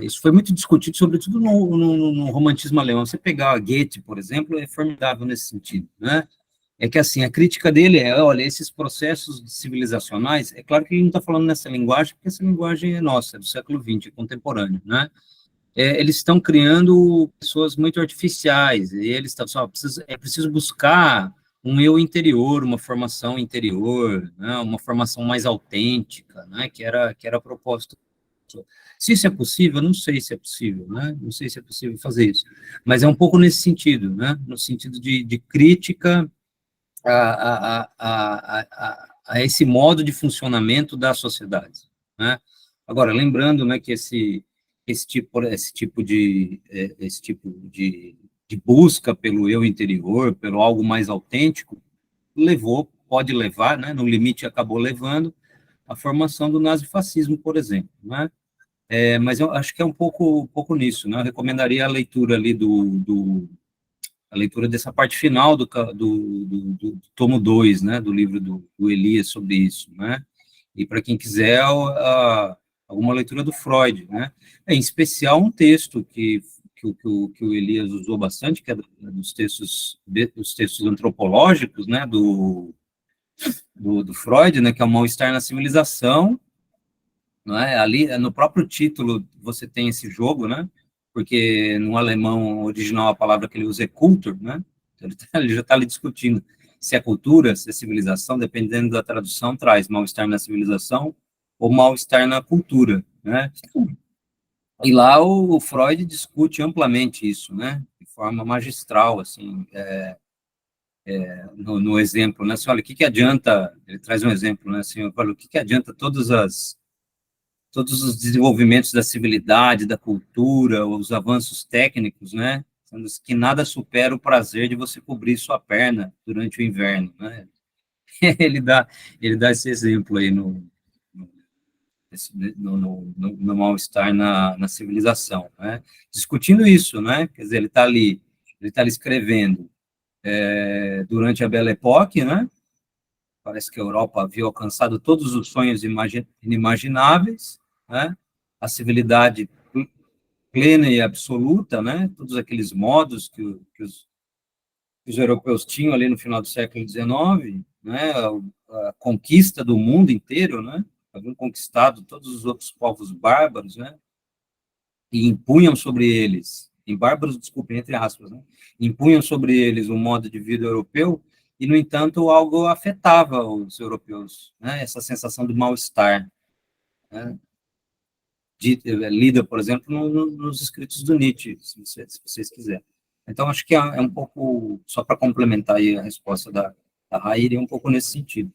isso foi muito discutido, sobretudo no romantismo alemão. Você pegar Goethe, por exemplo, é formidável nesse sentido, né? É que, assim, a crítica dele olha, esses processos civilizacionais, é claro que ele não está falando nessa linguagem, porque essa linguagem é nossa, é do século XX, é contemporâneo, né? Eles estão criando pessoas muito artificiais, e eles estão só, é preciso buscar um eu interior, uma formação interior, né? Uma formação mais autêntica, né? Que era a proposta. Se isso é possível, não sei se é possível, né? Não sei se é possível fazer isso, mas é um pouco nesse sentido, né? No sentido de crítica a esse modo de funcionamento da sociedade, né? Agora, lembrando, né, que esse tipo de busca pelo eu interior, pelo algo mais autêntico, pode levar, né, no limite acabou levando à formação do nazifascismo, por exemplo, né? Mas eu acho que é um pouco nisso, né? Eu recomendaria a leitura ali a leitura dessa parte final do tomo 2, né, do livro do Elias sobre isso, né, e para quem quiser, alguma leitura do Freud, né, em especial um texto que o Elias usou bastante, que é dos textos antropológicos, né, do Freud, né, que é o Mal-Estar na Civilização, não é? Ali, no próprio título, você tem esse jogo, né, porque no alemão original a palavra que ele usa é Kultur, né? Ele já está ali discutindo se é cultura, se é civilização, dependendo da tradução, traz mal-estar na civilização ou mal-estar na cultura, né? E lá o Freud discute amplamente isso, né? De forma magistral, assim, no exemplo, né? Assim, olha, o que adianta, ele traz um exemplo, né? Assim, eu falo, o que adianta todos os desenvolvimentos da civilidade, da cultura, os avanços técnicos, né, sendo que nada supera o prazer de você cobrir sua perna durante o inverno, né? Ele dá esse exemplo aí no mal-estar na civilização, né? Discutindo isso, né? Quer dizer, ele está ali escrevendo durante a Belle Époque, né? Parece que a Europa havia alcançado todos os sonhos inimagináveis, né? A civilidade plena e absoluta, né? Todos aqueles modos que os europeus tinham ali no final do século XIX, né? A conquista do mundo inteiro, né? Haviam conquistado todos os outros povos bárbaros, né? E impunham sobre eles em bárbaros, desculpem, entre aspas, né? Impunham sobre eles um modo de vida europeu e, no entanto, algo afetava os europeus, né? Essa sensação do mal-estar, né? Lida, por exemplo, nos escritos do Nietzsche, se vocês quiserem. Então, acho que é um pouco, só para complementar aí a resposta da Raíra, é um pouco nesse sentido.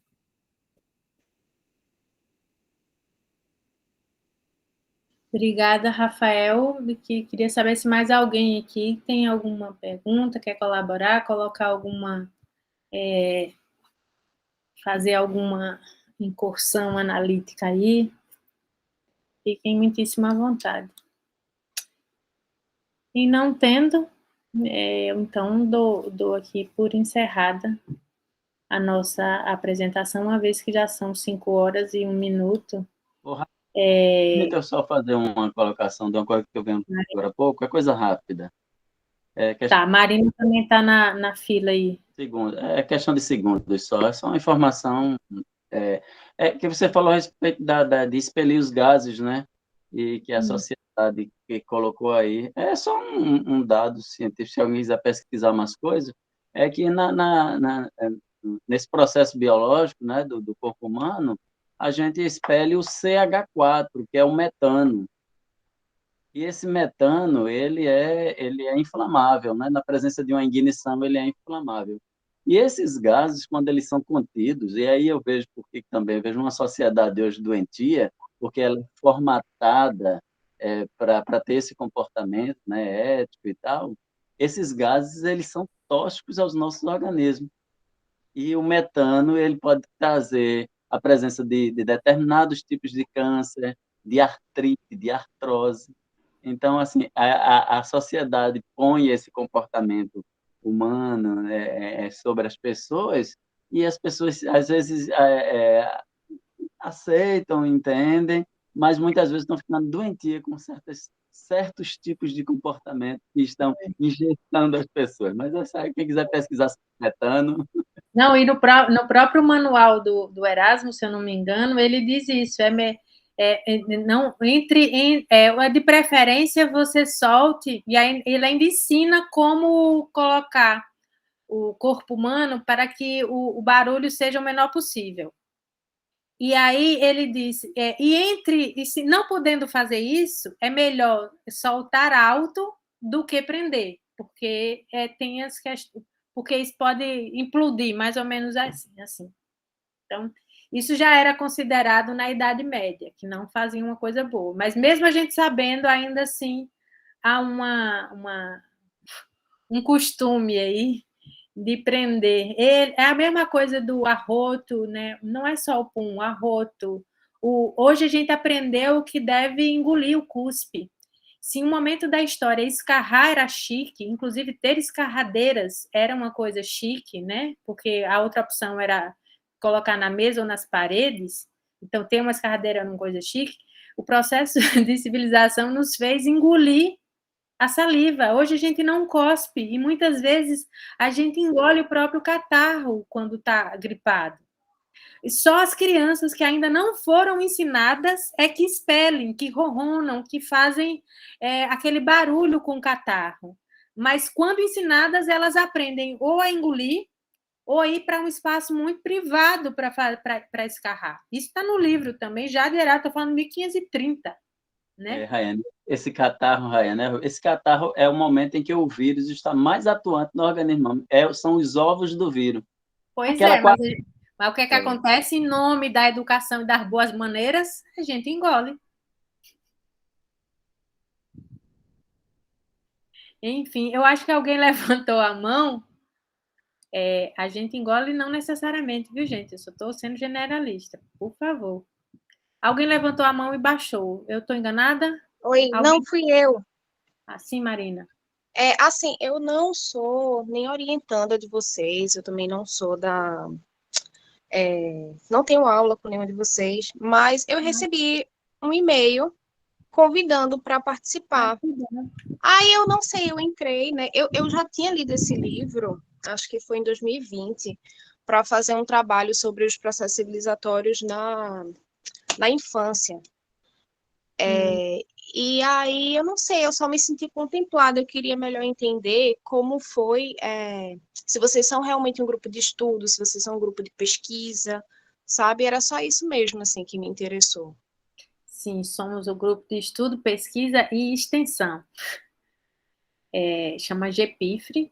Obrigada, Rafael. Queria saber se mais alguém aqui tem alguma pergunta, quer colaborar, colocar alguma, fazer alguma incursão analítica aí. Fiquem muitíssimo à vontade. E não tendo, então dou aqui por encerrada a nossa apresentação, uma vez que já são 5 horas e 1 minuto.
Permita eu só fazer uma colocação de uma coisa que eu vi agora há pouco, é coisa rápida.
Tá, a Marina também está na fila aí.
É questão de segundos só, é só uma informação que você falou a respeito de expelir os gases, né? E que a sociedade que colocou aí, é só um dado científico, se alguém quiser pesquisar umas coisas, é que nesse processo biológico, né, do corpo humano, a gente expele o CH4, que é o metano. E esse metano, ele é inflamável, né? Na presença de uma ignição, ele é inflamável. E esses gases, quando eles são contidos, e aí eu vejo porque também vejo uma sociedade hoje doentia, porque ela é formatada para ter esse comportamento, né, ético e tal, esses gases, eles são tóxicos aos nossos organismos. E o metano, ele pode trazer a presença de determinados tipos de câncer, de artrite, de artrose. Então, assim, a sociedade põe esse comportamento humano sobre as pessoas, e as pessoas, às vezes, aceitam, entendem, mas muitas vezes estão ficando doentias com certos tipos de comportamento que estão injetando as pessoas. Mas quem quiser pesquisar sobre metano...
Não, e no próprio manual do Erasmo, se eu não me engano, ele diz isso, não de preferência você solte, e aí ele ainda ensina como colocar o corpo humano para que o barulho seja o menor possível. E aí ele disse, e se não podendo fazer isso, é melhor soltar alto do que prender, porque tem as questões, porque isso pode implodir, mais ou menos assim. Então, isso já era considerado na Idade Média, que não fazia uma coisa boa. Mas mesmo a gente sabendo, ainda assim, há um costume aí de prender. É a mesma coisa do arroto, né? Não é só o pum, o arroto. Hoje a gente aprendeu que deve engolir o cuspe. Se em um momento da história escarrar era chique, inclusive ter escarradeiras era uma coisa chique, né? Porque a outra opção era colocar na mesa ou nas paredes, então ter uma escarradeira era uma coisa chique. O processo de civilização nos fez engolir a saliva. Hoje a gente não cospe e muitas vezes a gente engole o próprio catarro quando está gripado. E só as crianças que ainda não foram ensinadas é que expelem, que ronronam, que fazem aquele barulho com o catarro. Mas quando ensinadas, elas aprendem ou a engolir ou a ir para um espaço muito privado para escarrar. Isso está no livro também, já de Heráclito, estou falando 1530. Né?
Rayane, esse catarro é o momento em que o vírus está mais atuante no organismo. São os ovos do vírus.
Pois mas o que acontece em nome da educação e das boas maneiras? A gente engole. Enfim, eu acho que alguém levantou a mão. A gente engole não necessariamente, viu, gente? Eu só estou sendo generalista. Por favor. Alguém levantou a mão e baixou. Eu estou enganada?
Oi, não fui eu.
Sim, Marina.
Assim, eu não sou nem orientanda de vocês, eu também não sou não tenho aula com nenhum de vocês, mas eu recebi um e-mail convidando para participar. Aí eu não sei, eu entrei, né? Eu já tinha lido esse livro, acho que foi em 2020, para fazer um trabalho sobre os processos civilizatórios na infância. E aí, eu não sei, eu só me senti contemplada, eu queria melhor entender como foi, se vocês são realmente um grupo de estudo, se vocês são um grupo de pesquisa, sabe? Era só isso mesmo, assim, que me interessou.
Sim, somos o grupo de estudo, pesquisa e extensão. Chama GPIFRE.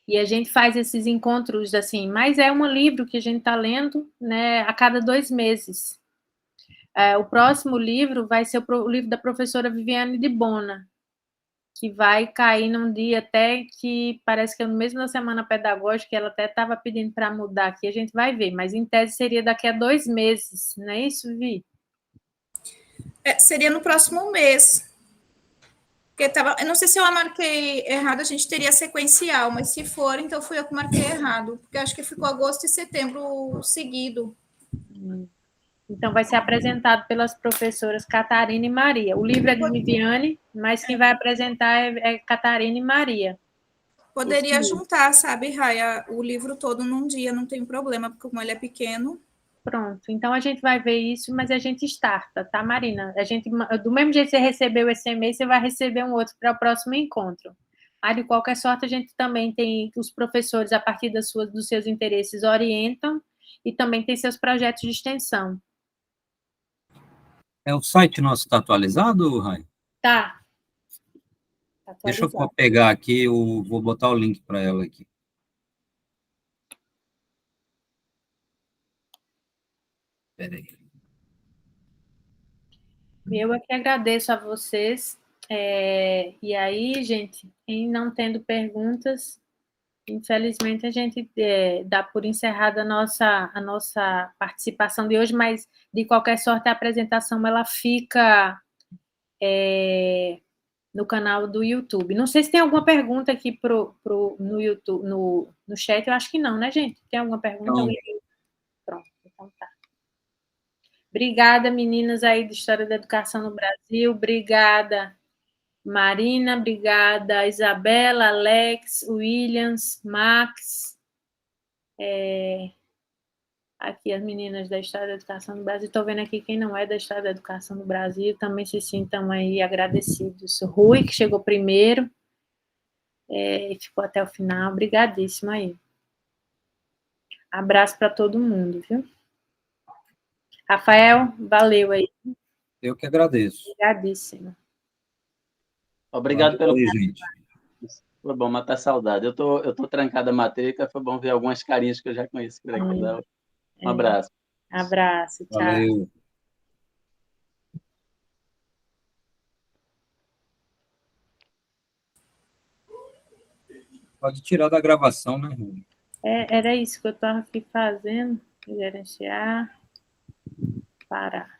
E a gente faz esses encontros, assim, mas é um livro que a gente está lendo, né, a cada 2 meses. O próximo livro vai ser o livro da professora Viviane de Bona, que vai cair num dia até que parece que é no mesmo da semana pedagógica, ela até estava pedindo para mudar aqui, a gente vai ver, mas em tese seria daqui a 2 meses, não é isso, Vi?
Seria no próximo mês. Porque eu não sei se eu marquei errado, a gente teria sequencial, mas se for, então fui eu que marquei errado, porque acho que ficou agosto e setembro seguido.
Então, vai ser apresentado pelas professoras Catarina e Maria. O livro é de Viviane, mas quem vai apresentar é Catarina e Maria.
Poderia juntar, sabe, Raia, o livro todo num dia, não tem problema, porque como ele é pequeno.
Pronto, então a gente vai ver isso, mas a gente starta, tá, Marina? A gente, do mesmo jeito que você recebeu esse e-mail, você vai receber um outro para o próximo encontro. Mas, de qualquer sorte, a gente também tem os professores, a partir dos seus interesses, orientam e também tem seus projetos de extensão.
O site nosso está atualizado, Rai?
Tá.
Deixa eu pegar aqui, vou botar o link para ela aqui. Espera aí.
Eu é que agradeço a vocês. E aí, gente, em não tendo perguntas, infelizmente a gente dá por encerrada a nossa participação de hoje, mas de qualquer sorte a apresentação ela fica no canal do YouTube. Não sei se tem alguma pergunta aqui no YouTube, no chat, eu acho que não, né, gente? Tem alguma pergunta?
Não.
Pronto, então tá. Obrigada, meninas aí de História da Educação no Brasil. Obrigada, Marina. Obrigada, Isabela, Alex, Williams, Max. Aqui as meninas da História da Educação no Brasil. Estou vendo aqui quem não é da História da Educação no Brasil. Também se sintam aí agradecidos. O Rui, que chegou primeiro. E ficou até o final. Obrigadíssima aí. Abraço para todo mundo, viu? Rafael, valeu aí.
Eu que agradeço.
Obrigadíssima.
Obrigado pelo
convite, gente.
Foi bom matar saudade. Eu tô trancada a matrica, foi bom ver algumas carinhas que eu já conheço por aqui. Um abraço.
Abraço, tchau.
Valeu. Pode tirar da gravação, né, Rui?
Era isso que eu estava aqui fazendo. Gerenciar. Parar.